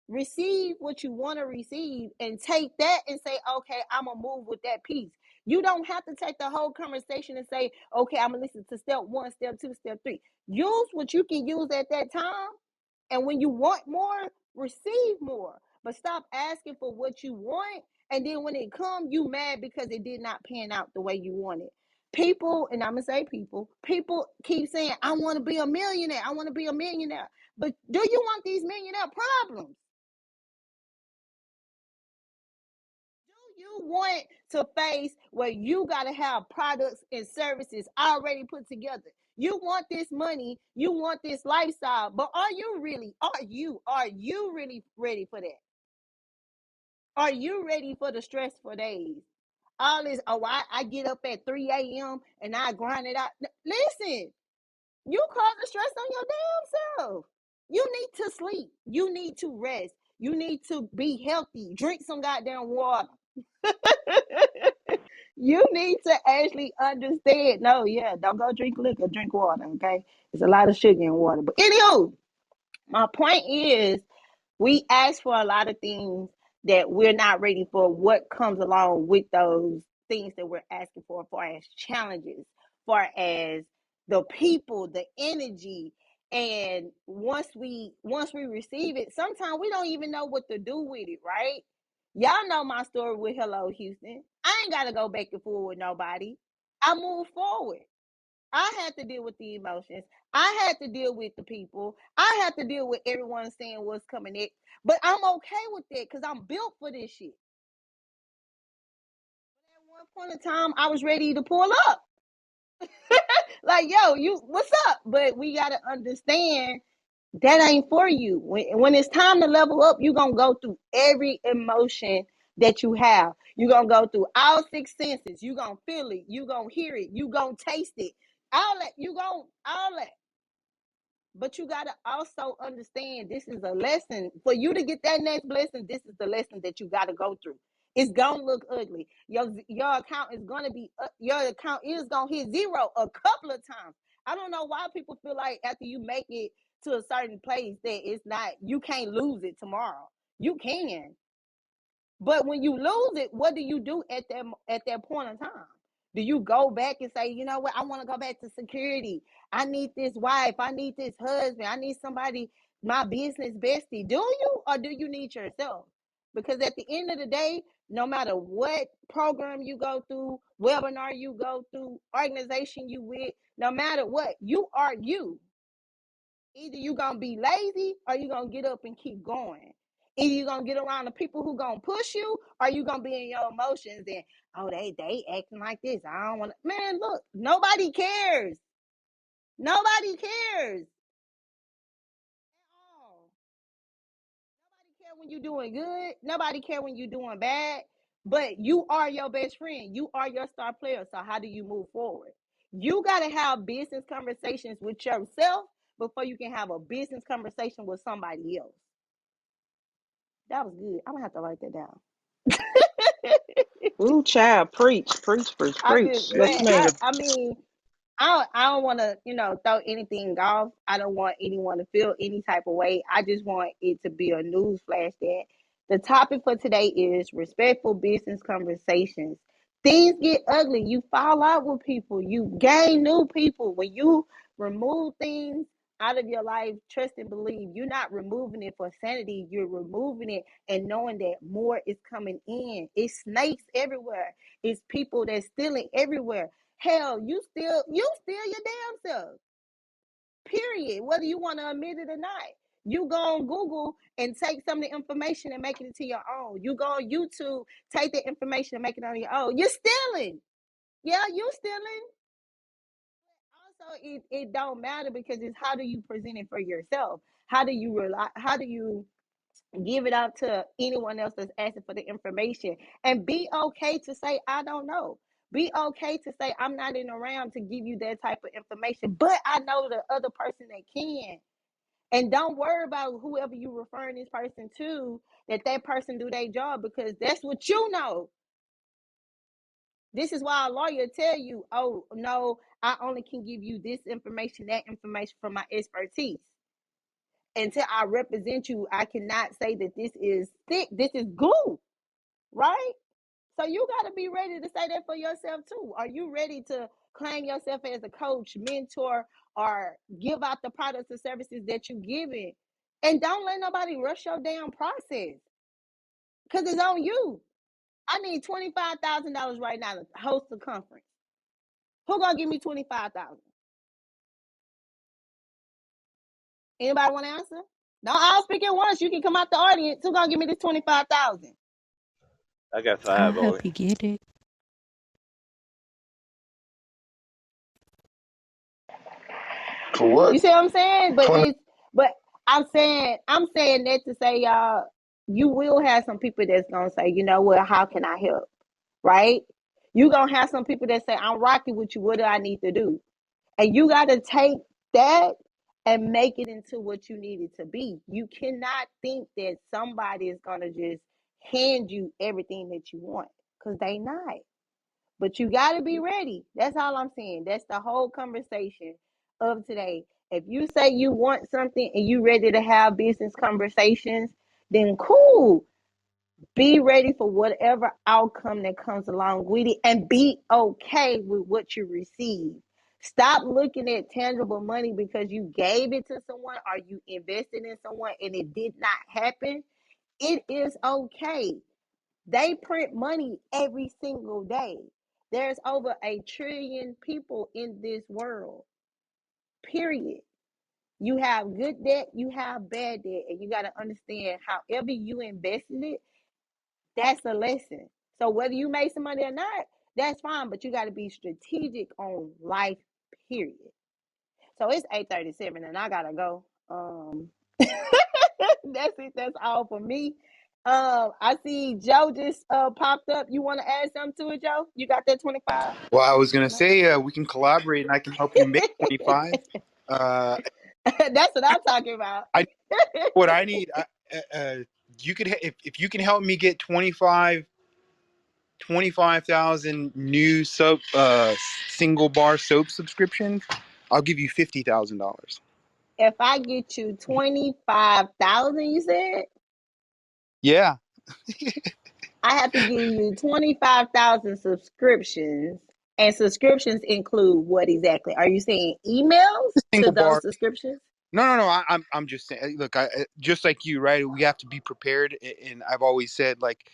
receive what you want to receive and take that and say, okay, I'm going to move with that piece. You don't have to take the whole conversation and say, okay, I'm going to listen to step one, step two, step three. Use what you can use at that time. And when you want more, receive more. But stop asking for what you want And then when it come, you mad because it did not pan out the way you wanted. People, and I'm gonna say people keep saying, I want to be a millionaire. I want to be a millionaire. But do you want these millionaire problems? Do you want to face where you gotta have products and services already put together? You want this money, you want this lifestyle, but are you really ready for that? Are you ready for the stressful days? All this, oh, I get up at 3 a.m. and I grind it out. Listen, you cause the stress on your damn self. You need to sleep. You need to rest. You need to be healthy. Drink some goddamn water. You need to actually understand. No, yeah, don't go drink liquor, drink water, okay? There's a lot of sugar in water. But anywho, my point is we ask for a lot of things that we're not ready for. What comes along with those things that we're asking for, far as challenges, far as the people, the energy. And once we receive it, sometimes we don't even know what to do with it, right? Y'all know my story with Hello Houston. I ain't gotta go back and forth with nobody. I move forward. I had to deal with the emotions. I had to deal with the people. I had to deal with everyone saying what's coming next. But I'm okay with that because I'm built for this shit. At one point in time, I was ready to pull up. Like, yo, what's up? But we gotta understand that ain't for you. When it's time to level up, you're gonna go through every emotion that you have. You're gonna go through all six senses. You're gonna feel it, you gonna hear it, you gonna taste it. All that. But you got to also understand this is a lesson. For you to get that next blessing, this is the lesson that you got to go through. It's going to look ugly. Your account is going to be, your account is going to hit zero a couple of times. I don't know why people feel like after you make it to a certain place that it's not, you can't lose it tomorrow. You can. But when you lose it, what do you do at that point in time? Do you go back and say, you know what, I want to go back to security. I need this wife. I need this husband. I need somebody, my business bestie. Do you, or do you need yourself? Because at the end of the day, no matter what program you go through, webinar you go through, organization you with, no matter what, you are you. Either you gonna be lazy or you gonna get up and keep going. Either you gonna get around the people who gonna push you, or you gonna be in your emotions and, oh, they acting like this. I don't want to. Man, look, nobody cares. Nobody cares at all. Nobody care when you're doing good. Nobody care when you're doing bad. But you are your best friend. You are your star player. So how do you move forward? You gotta have business conversations with yourself before you can have a business conversation with somebody else. That was good. I'm gonna have to write that down. Ooh, child, preach, preach, preach, I just, preach. Yes, man, ma'am. I mean, I don't want to, throw anything off. I don't want anyone to feel any type of way. I just want it to be a news flash that the topic for today is respectful business conversations. Things get ugly. You fall out with people. You gain new people. When you remove things out of your life, trust and believe. You're not removing it for sanity. You're removing it and knowing that more is coming in. It's snakes everywhere. It's people that's stealing everywhere. Hell, you steal your damn self. Period. Whether you want to admit it or not. You go on Google and take some of the information and make it into your own. You go on YouTube, take the information and make it on your own. You're stealing. Yeah, you stealing. Also, it don't matter because it's how do you present it for yourself? How do you rely? How do you give it out to anyone else that's asking for the information? And be okay to say I don't know. Be okay to say I'm not in around to give you that type of information, but I know the other person that can. And don't worry about whoever you referring this person to, that person do their job, because that's what you know. This is why a lawyer tell you, oh no, I only can give you this information, that information from my expertise. Until I represent you, I cannot say that this is thick, this is glue, right? So you got to be ready to say that for yourself too. Are you ready to claim yourself as a coach, mentor, or give out the products and services that you giving? And don't let nobody rush your damn process because it's on you. I need $25,000 right now to host a conference. Who gonna give me 25,000? Anybody want to answer? No, I'll speak at once. You can come out the audience. Who gonna give me this 25,000? I guess I I'll have all. help you get it. For You what? see what I'm saying? 20. But I'm saying that to say, y'all, you will have some people that's gonna say, you know what, how can I help? Right? You gonna have some people that say, I'm rocking with you. What do I need to do? And you gotta take that and make it into what you need it to be. You cannot think that somebody is gonna just hand you everything that you want, because they not. But you got to be ready. That's all I'm saying. That's the whole conversation of today. If you say you want something and you ready to have business conversations, then cool. Be ready for whatever outcome that comes along with it and be okay with what you receive. Stop looking at tangible money because you gave it to someone or you invested in someone and it did not happen. It is okay. They print money every single day. There's over 1 trillion people in this world, period. You have good debt, you have bad debt, and you got to understand however you invested it, that's a lesson. So whether you make some money or not, that's fine, but you got to be strategic on life, period. So it's 8:37 and I got to go. That's it. That's all for me. I see Joe just popped up. You want to add something to it, Joe? You got that 25? Well, I was gonna No. say we can collaborate, and I can help you make 25. Uh, That's what I'm talking about. I what I need. You could if you can help me get 25,000 new soap single bar soap subscriptions. I'll give you $50,000. If I get you 25,000, you said Yeah, I have to give you 25,000 subscriptions, and subscriptions include what exactly? Are you saying emails to single those bar. subscriptions? No. I'm just saying. Look, just like you, right? We have to be prepared, and I've always said like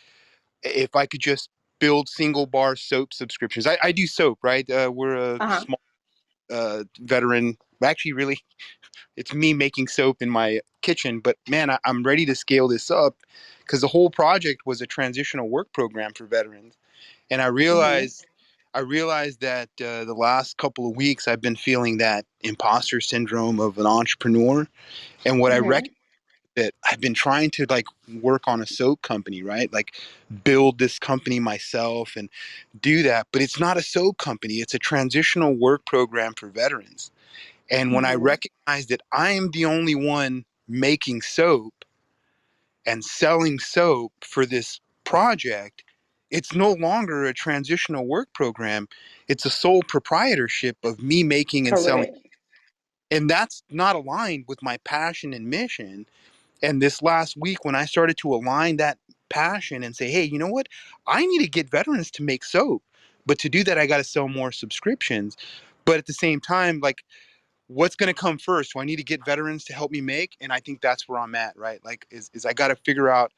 if I could just build single bar soap subscriptions. I do soap, right? We're a Uh huh. small veteran. Actually, really, it's me making soap in my kitchen. But man, I'm ready to scale this up because the whole project was a transitional work program for veterans, and Mhm. I realized that the last couple of weeks I've been feeling that imposter syndrome of an entrepreneur, and what I Mhm. recognize that I've been trying to like work on a soap company, right? Like build this company myself and do that, but it's not a soap company. It's a transitional work program for veterans. And when I Mhm. recognize that I am the only one making soap and selling soap for this project, it's no longer a transitional work program. It's a sole proprietorship of me making and selling. Correct. And that's not aligned with my passion and mission. And this last week, when I started to align that passion and say, hey, you know what? I need to get veterans to make soap. But to do that, I got to sell more subscriptions. But at the same time, like, what's going to come first? Do I need to get veterans to help me make? And I think that's where I'm at, right? Like, is I got to figure out,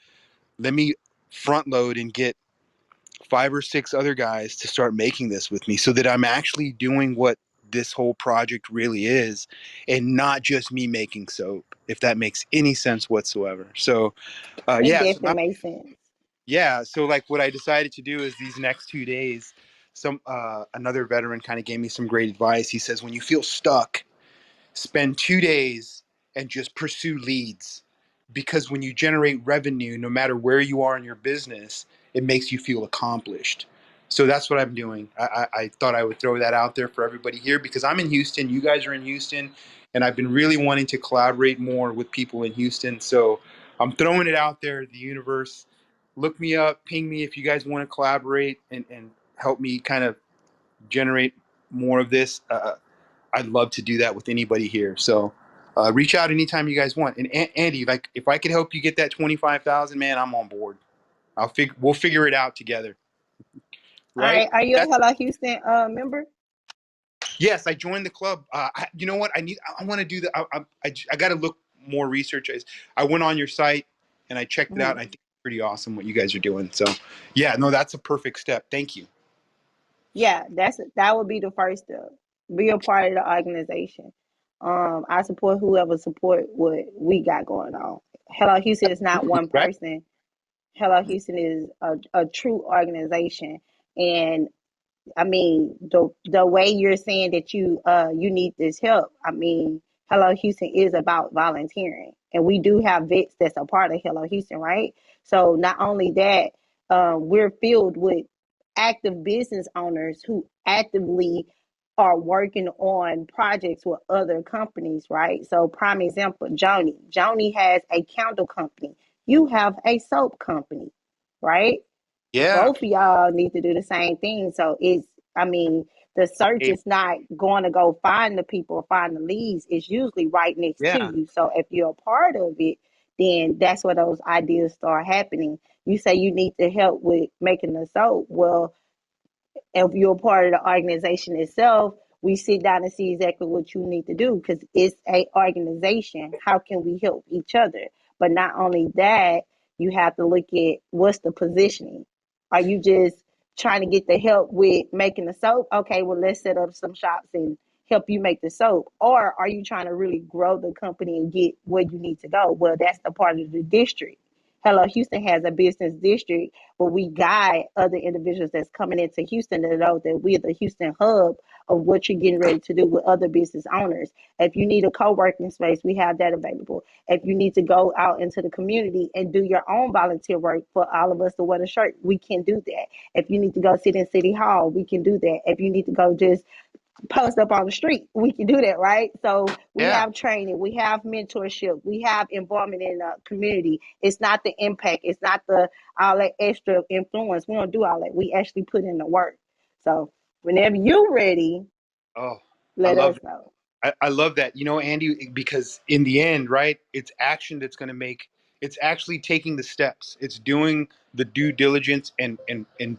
let me front load and get 5 or 6 other guys to start making this with me so that I'm actually doing what this whole project really is and not just me making soap, if that makes any sense whatsoever. So, It yeah, so definitely makes sense. so like what I decided to do is these next 2 days, some another veteran kind of gave me some great advice. He says, when you feel stuck, spend 2 days and just pursue leads, because when you generate revenue, no matter where you are in your business, it makes you feel accomplished. So that's what I'm doing. I thought I would throw that out there for everybody here because I'm in Houston, you guys are in Houston, and I've been really wanting to collaborate more with people in Houston. So I'm throwing it out there, the universe. Look me up, ping me if you guys want to collaborate and help me kind of generate more of this. I'd love to do that with anybody here. So reach out anytime you guys want. And Andy, like if I could help you get that 25,000, man, I'm on board. We'll figure it out together. All Right? right. Are you a That's Hello Houston member? yes. I joined the club. You know what? I want to do that. I got to look more research. I went on your site and I checked it out. Mm-hmm. And I think pretty awesome what you guys are doing. So yeah, no, that's a perfect step. Thank you. Yeah, that would be the first step. Be a part of the organization. I support whoever support what we got going on. Hello Houston is not one Right? person. Hello Houston is a true organization, and I mean, the way you're saying that you need this help. I mean, Hello Houston is about volunteering, and we do have vets that's a part of Hello Houston, right? So not only that, we're filled with active business owners who actively are working on projects with other companies, right? So prime example, Joni. Joni has a candle company. You have a soap company, right? Yeah. Both of y'all need to do the same thing. So I mean, the search Hey, is not going to go find the people, find the leads. It's usually right next to yeah. you. So if you're a part of it, then that's where those ideas start happening. You say you need to help with making the soap. Well, if you're a part of the organization itself, we sit down and see exactly what you need to do because it's a organization. How can we help each other? But not only that, you have to look at what's the positioning. Are you just trying to get the help with making the soap? Okay, well, let's set up some shops and help you make the soap. Or are you trying to really grow the company and get where you need to go? Well, that's the part of the district. Hello, Houston has a business district where we guide other individuals that's coming into Houston to know that we're the Houston hub of what you're getting ready to do with other business owners. If you need a co-working space, we have that available. If you need to go out into the community and do your own volunteer work for all of us to wear a shirt, we can do that. If you need to go sit in City Hall, we can do that. If you need to go just post up on the street. We can do that, right? So we Yeah. have training, we have mentorship, we have involvement in the community. It's not the impact, it's not the all that extra influence. We don't do all that. We actually put in the work. So whenever you're ready, Oh, I let love us know. I love that. You know, Andy, because in the end, right, it's action that's going to make it's actually taking the steps. It's doing the due diligence and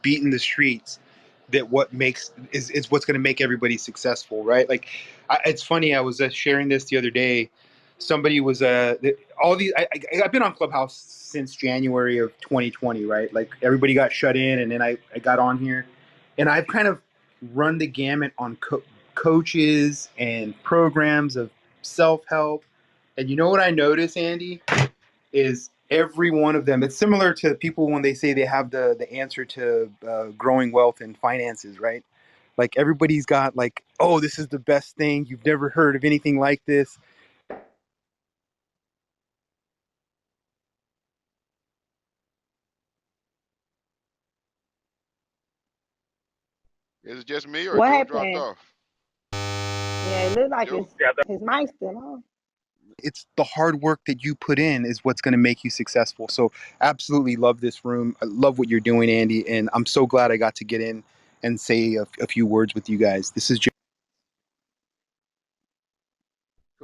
beating the streets that what makes is what's going to make everybody successful, right? Like, it's funny. I was sharing this the other day. Somebody was all these. I've been on Clubhouse since January of 2020, right? Like everybody got shut in, and then I got on here, and I've kind of run the gamut on coaches and programs of self-help. And you know what I notice, Andy, is every one of them, it's similar to people when they say they have the answer to growing wealth and finances, right? Like everybody's got like, oh, this is the best thing, you've never heard of anything like this. Is it just me or What Joe dropped happened? off? Yeah, it looks like Joe? Yeah, his mic's still on. It's the hard work that you put in is what's going to make you successful. So absolutely love this room. I love what you're doing, Andy, and I'm so glad I got to get in and say a few words with you guys. This is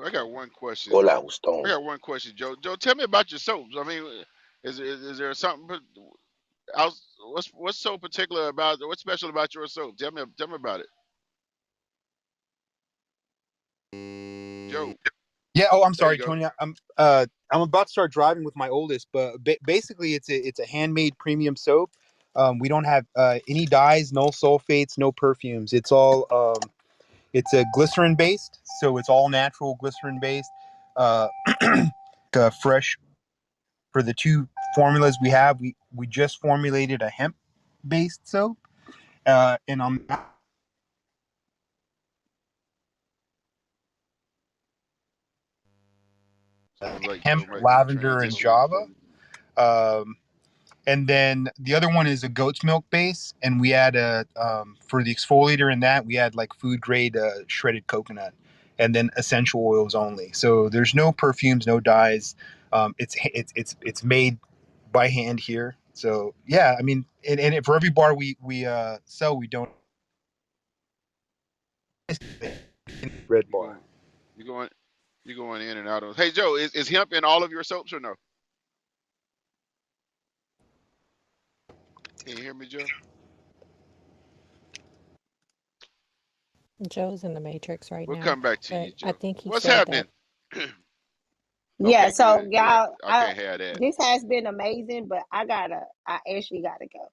I got one question. Hola, I Houston. got one question, Joe. Joe, tell me about your soaps. I mean, is there something else? What's so particular about? What's special about your soap? Tell me about it, Joe. Yeah. Oh, I'm There you sorry, go. Tony. I'm about to start driving with my oldest, but basically it's a handmade premium soap. We don't have any dyes, no sulfates, no perfumes. It's a glycerin based, so it's all natural glycerin based. Uh, fresh for the two formulas we have. We just formulated a hemp based soap, and I'm Sounds like hemp, Joe might be lavender, and transitioning java. from. Um, And then the other one is a goat's milk base, and we add a for the exfoliator in that we add like food grade shredded coconut, and then essential oils only. So there's no perfumes, no dyes. It's made by hand here. So yeah, I mean, and for every bar we sell, we don't red You bar. going? You going? You going in and out of? Hey, Joe, is hemp in all of your soaps or no? Can you hear me, Joe? Joe's in the Matrix right We'll now, come back to but you, I Joe. think he What's said that. happening? Yeah, Okay, so good, good. y'all, I can't have that. this has been amazing, but I actually gotta go,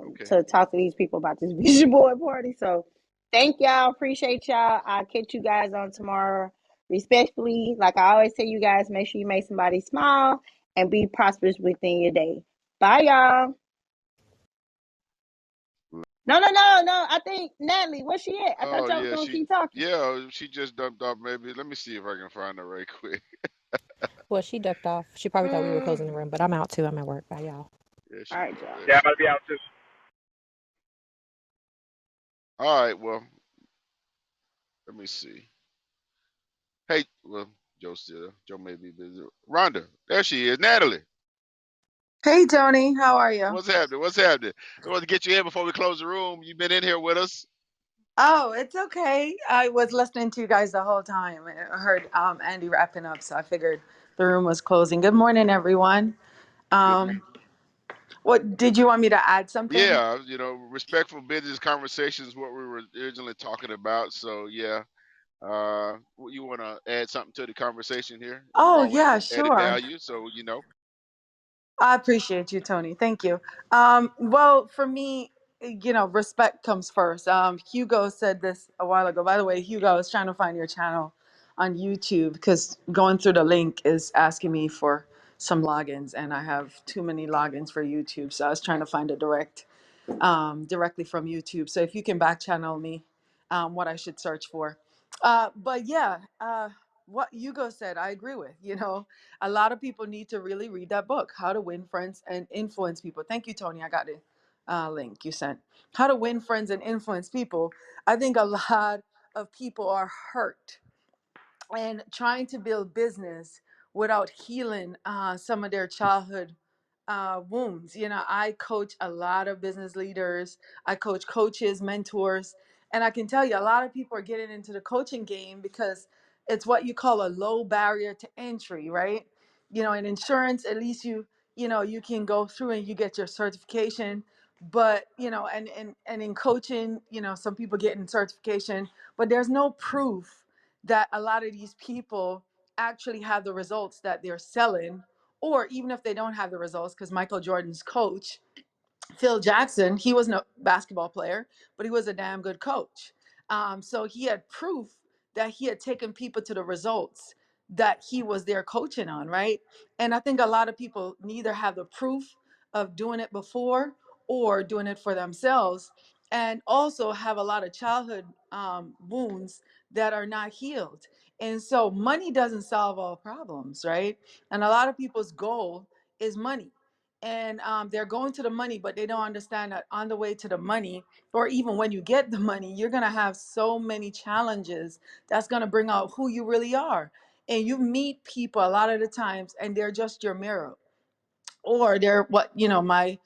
Okay. to talk to these people about this vision board party. So, thank y'all, appreciate y'all. I'll catch you guys on tomorrow. Respectfully, like I always tell you guys, make sure you make somebody smile and be prosperous within your day. Bye, y'all. No, no, no, no. I think Natalie, where's she at? I thought Oh y'all was yeah, gonna keep talking. she just dumped off. Maybe let me see if I can find her right quick. Well, she ducked off. She probably thought we were closing the room, but I'm out too. I'm at work. Bye, y'all. There All she right, go. y'all. There Yeah, I'm she about to be go. out too. All right. Well, let me see. Hey, well, Joe's still there. Joe may be busy. Rhonda, there she is. Natalie, Hey Tony, how are you? what's happening? What's happening? We want to get you in before we close the room. You've been in here with us. Oh, it's okay. I was listening to you guys the whole time. I heard Andy wrapping up, so I figured the room was closing. Good morning, everyone. Good. What did you want me to add something? Yeah, respectful business conversations is what we were originally talking about. So yeah, you want to add something to the conversation here? You've Oh always yeah, added sure. value, so you know. I appreciate you, Tony. Thank you. Well, for me, respect comes first. Hugo said this a while ago. By the way, Hugo, I was trying to find your channel on YouTube because going through the link is asking me for some logins, and I have too many logins for YouTube. So I was trying to find a directly from YouTube. So if you can back channel me, what I should search for. But yeah, what Hugo said, I agree with. A lot of people need to really read that book, How to Win Friends and Influence People. Thank you, Tony. I got the link you sent. How to Win Friends and Influence People. I think a lot of people are hurt and trying to build business without healing some of their childhood wounds. I coach a lot of business leaders, I coach coaches, mentors, and I can tell you a lot of people are getting into the coaching game because it's what you call a low barrier to entry, right? In insurance, at least you can go through and you get your certification. But and in coaching, some people get in certification, but there's no proof that a lot of these people actually have the results that they're selling, or even if they don't have the results, because Michael Jordan's coach Phil Jackson, he wasn't a basketball player, but he was a damn good coach. So he had proof that he had taken people to the results that he was there coaching on, right? And I think a lot of people neither have the proof of doing it before or doing it for themselves, and also have a lot of childhood wounds that are not healed. And so money doesn't solve all problems, right? And a lot of people's goal is money, and they're going to the money, but they don't understand that on the way to the money, or even when you get the money, you're going to have so many challenges that's going to bring out who you really are. And you meet people a lot of the times and they're just your mirror, or they're what my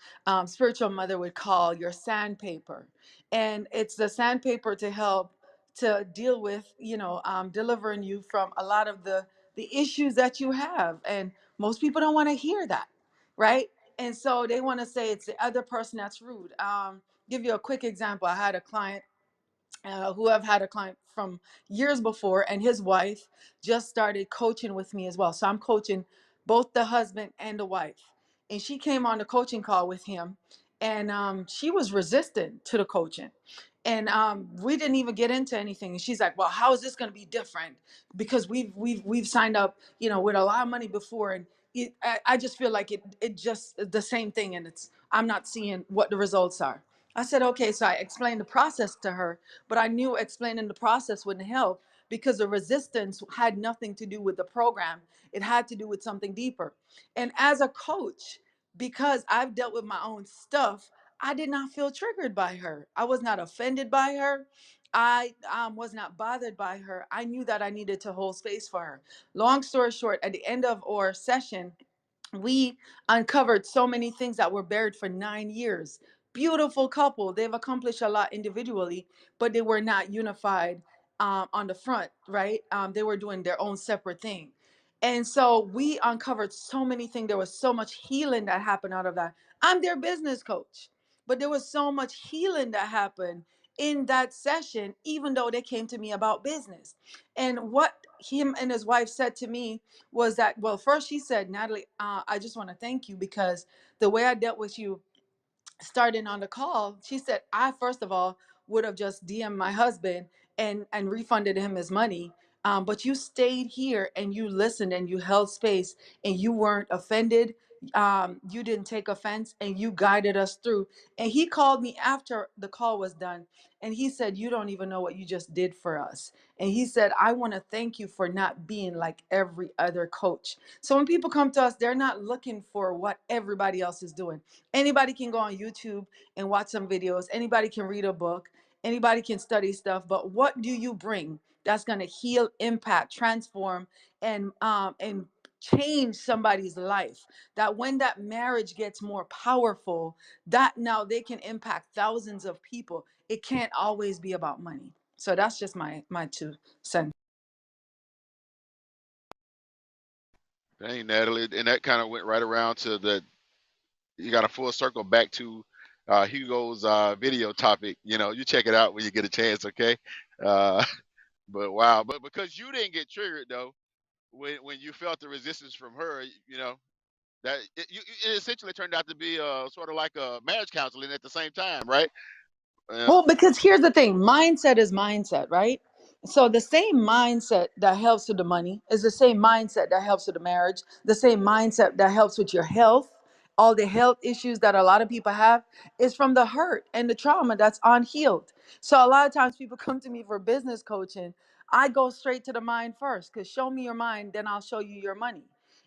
spiritual mother would call your sandpaper. And it's the sandpaper to help to deal with delivering you from a lot of the issues that you have. And most people don't want to hear that, right? And so they want to say it's the other person that's rude. Give you a quick example. I had a client who I've had a client from years before, and his wife just started coaching with me as well. So I'm coaching both the husband and the wife. And she came on the coaching call with him, and she was resistant to the coaching. And we didn't even get into anything. And she's like, "Well, how is this going to be different? Because we've signed up, with a lot of money before, and I just feel like it just the same thing, and I'm not seeing what the results are." I said, "Okay." So I explained the process to her, but I knew explaining the process wouldn't help because the resistance had nothing to do with the program. It had to do with something deeper. And as a coach, because I've dealt with my own stuff, I did not feel triggered by her. I was not offended by her. I was not bothered by her. I knew that I needed to hold space for her. Long story short, at the end of our session, we uncovered so many things that were buried for 9 years. Beautiful couple. They've accomplished a lot individually, but they were not unified on the front, right? They were doing their own separate thing. And so we uncovered so many things. There was so much healing that happened out of that. I'm their business coach, but there was so much healing that happened in that session, even though they came to me about business. And what him and his wife said to me was that, well, first she said, Natalie, I just want to thank you because the way I dealt with you starting on the call, she said, I first of all would have just DM'd my husband and refunded him his money. But you stayed here and you listened and you held space and you weren't offended. You didn't take offense and you guided us through. And he called me after the call was done and he said, you don't even know what you just did for us. And he said, I want to thank you for not being like every other coach. So when people come to us, they're not looking for what everybody else is doing. Anybody can go on YouTube and watch some videos. Anybody can read a book. Anybody can study stuff. But what do you bring that's going to heal, impact, transform, and change somebody's life? That when that marriage gets more powerful, that now they can impact thousands of people. It can't always be about money. So that's just my 2 cents. Dang, Natalie, and that kind of went right around to the. You got a full circle back to Hugo's video topic. You know, you check it out when you get a chance, okay? Uh, but wow, but because you didn't get triggered though, when you felt the resistance from her, you know that it essentially turned out to be sort of like a marriage counseling at the same time, right? Uh, Well, because here's the thing, mindset is mindset, right? So the same mindset that helps with the money is the same mindset that helps with the marriage, the same mindset that helps with your health. All the health issues that a lot of people have is from the hurt and the trauma that's unhealed. So a lot of times people come to me for business coaching. I go straight to the mind first because show me your mind, then I'll show you your money.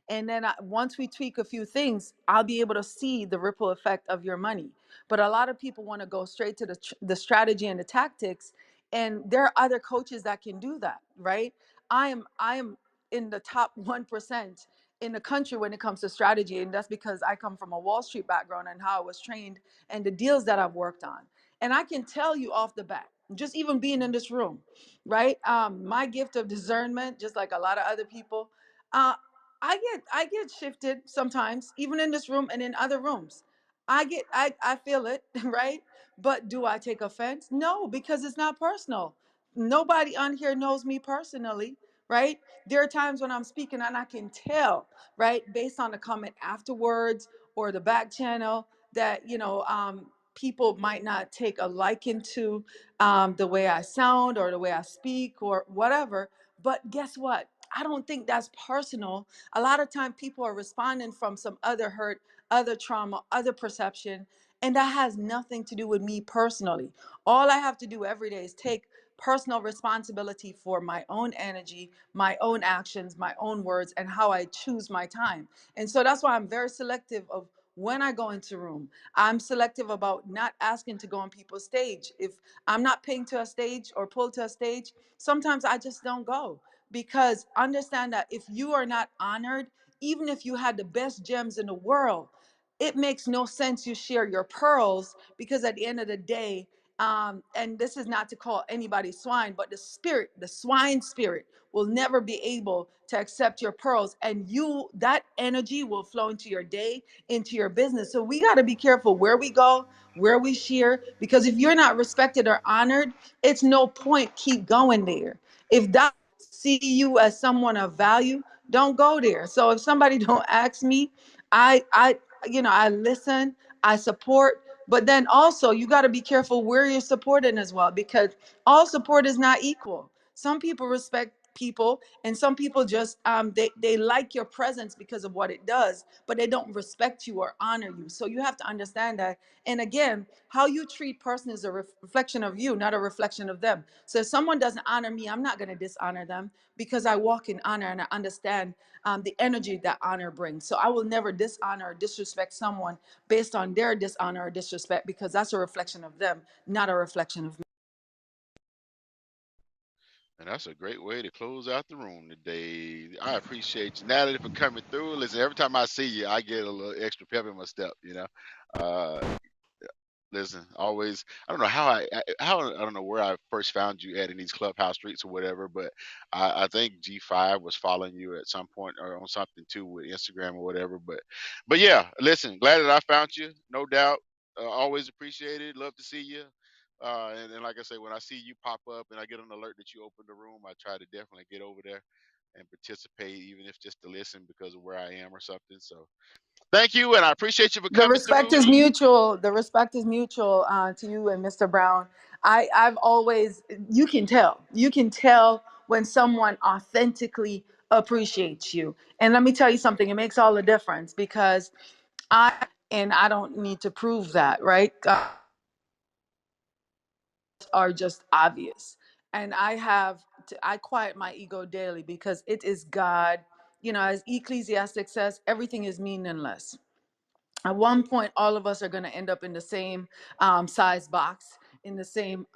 And then once we tweak a few things, I'll be able to see the ripple effect of your money. But a lot of people want to go straight to the strategy and the tactics, and there are other coaches that can do that, right? I am in the top 1% in the country when it comes to strategy, and that's because I come from a Wall Street background and how I was trained and the deals that I've worked on. And I can tell you off the bat, just even being in this room, right? My gift of discernment, just like a lot of other people, uh, I get shifted sometimes, even in this room and in other rooms. I feel it, right? But do I take offense? No, because it's not personal. Nobody on here knows me personally, right? There are times when I'm speaking and I can tell, right, based on the comment afterwards or the back channel that, people might not take a liking to the way I sound or the way I speak or whatever. But guess what? I don't think that's personal. A lot of time people are responding from some other hurt, other trauma, other perception, and that has nothing to do with me personally. All I have to do every day is take personal responsibility for my own energy, my own actions, my own words, and how I choose my time. And so that's why I'm very selective of when I go into room. I'm selective about not asking to go on people's stage. If I'm not pinged to a stage or pulled to a stage, sometimes I just don't go, because understand that if you are not honored, even if you had the best gems in the world, it makes no sense you share your pearls, because at the end of the day, and this is not to call anybody swine, but the spirit, the swine spirit, will never be able to accept your pearls, and that energy will flow into your day, into your business. So we got to be careful where we go, where we share, because if you're not respected or honored, it's no point keep going there. If that see you as someone of value, don't go there. So if somebody don't ask me, I listen, I support, but then also you got to be careful where you're supporting as well, because all support is not equal. Some people respect people, and some people just they like your presence because of what it does, but they don't respect you or honor you. So you have to understand that. And again, how you treat person is a reflection of you, not a reflection of them. So if someone doesn't honor me, I'm not going to dishonor them, because I walk in honor and I understand the energy that honor brings. So I will never dishonor or disrespect someone based on their dishonor or disrespect, because that's a reflection of them, not a reflection of me. and that's a great way to close out the room today. I appreciate you, Natalie, for coming through. Listen, every time I see you, I get a little extra pep in my step. Uh, Listen, always. I don't know how I don't know where I first found you at in these clubhouse streets or whatever, but I think G5 was following you at some point or on something too with Instagram or whatever. But yeah, listen, glad that I found you, no doubt. Always appreciated. Love to see you. And like I say, when I see you pop up and I get an alert that you open the room, I try to definitely get over there and participate, even if just to listen because of where I am or something. So thank you, and I appreciate you for The coming respect through. is mutual. The respect is mutual to you and Mr. Brown. I've always, you can tell when someone authentically appreciates you. And let me tell you something, it makes all the difference because and I don't need to prove that, right? Are just obvious. And I quiet my ego daily because it is God. You know, as Ecclesiastic says, everything is meaningless. At one point all of us are going to end up in the same size box, in the same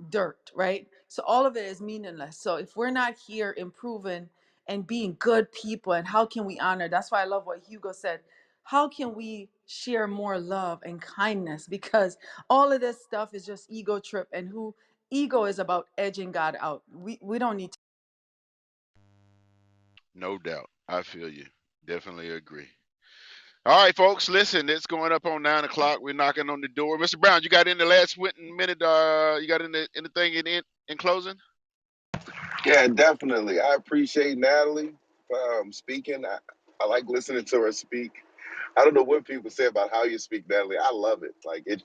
dirt, right? So all of it is meaningless. So if we're not here improving and being good people, and how can we honor, that's why I love what Hugo said, how can we share more love and kindness, because all of this stuff is just ego trip, and who ego is about edging God out. We don't need to. No doubt. I feel you. Definitely agree. All right, folks, listen, it's going up on 9 o'clock. We're knocking on the door. Mr. Brown, you got in the last minute, you got anything in closing? Yeah, definitely. I appreciate Natalie speaking. I like listening to her speak. I don't know what people say about how you speak, Natalie. I love it. Like it,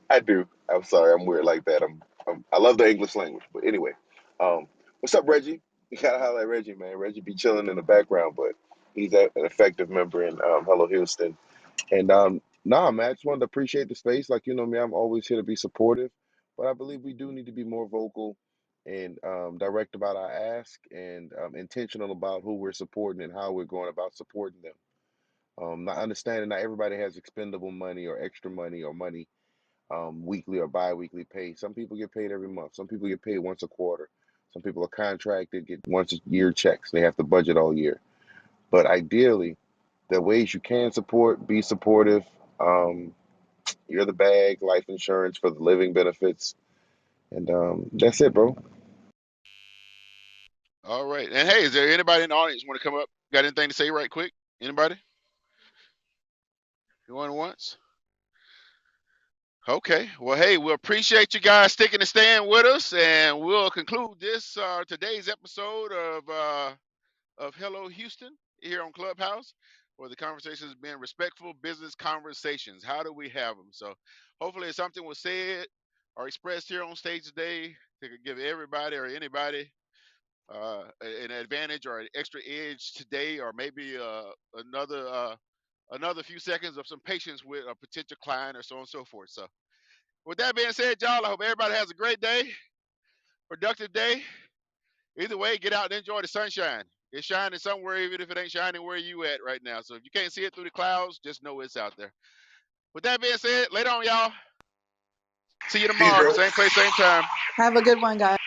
I do. I'm sorry, I'm weird like that. I love the English language. But anyway, um, what's up, Reggie? You gotta highlight Reggie, man. Reggie be chilling in the background, but he's an effective member in Hello Houston. And nah, man, I just wanted to appreciate the space. Like, you know me, I'm always here to be supportive, but I believe we do need to be more vocal and direct about our ask and intentional about who we're supporting and how we're going about supporting them. Not understanding not everybody has expendable money or extra money or money weekly or bi-weekly pay. Some people get paid every month. Some people get paid once a quarter. Some people are contracted, get once a year checks. They have to budget all year. But ideally, the ways you can support, be supportive. You're the bag, life insurance for the living benefits, and that's it, bro. All right. And hey, is there anybody in the audience want to come up? Got anything to say right quick? Anybody? Going once? Okay. Well, hey, we appreciate you guys sticking and staying with us, and we'll conclude this today's episode of Hello Houston here on Clubhouse, where the conversations being respectful business conversations. How do we have them? So, hopefully, something was said or expressed here on stage today to give everybody or anybody an advantage or an extra edge today, or maybe another few seconds of some patience with a potential client or so on and so forth. So, with that being said, y'all, I hope everybody has a great day, productive day. Either way, get out and enjoy the sunshine. It's shining somewhere, even if it ain't shining where you at right now. So if you can't see it through the clouds, just know it's out there. With that being said, later on, y'all. See you Peace, tomorrow, bro. same place, same time. Have a good one, guys.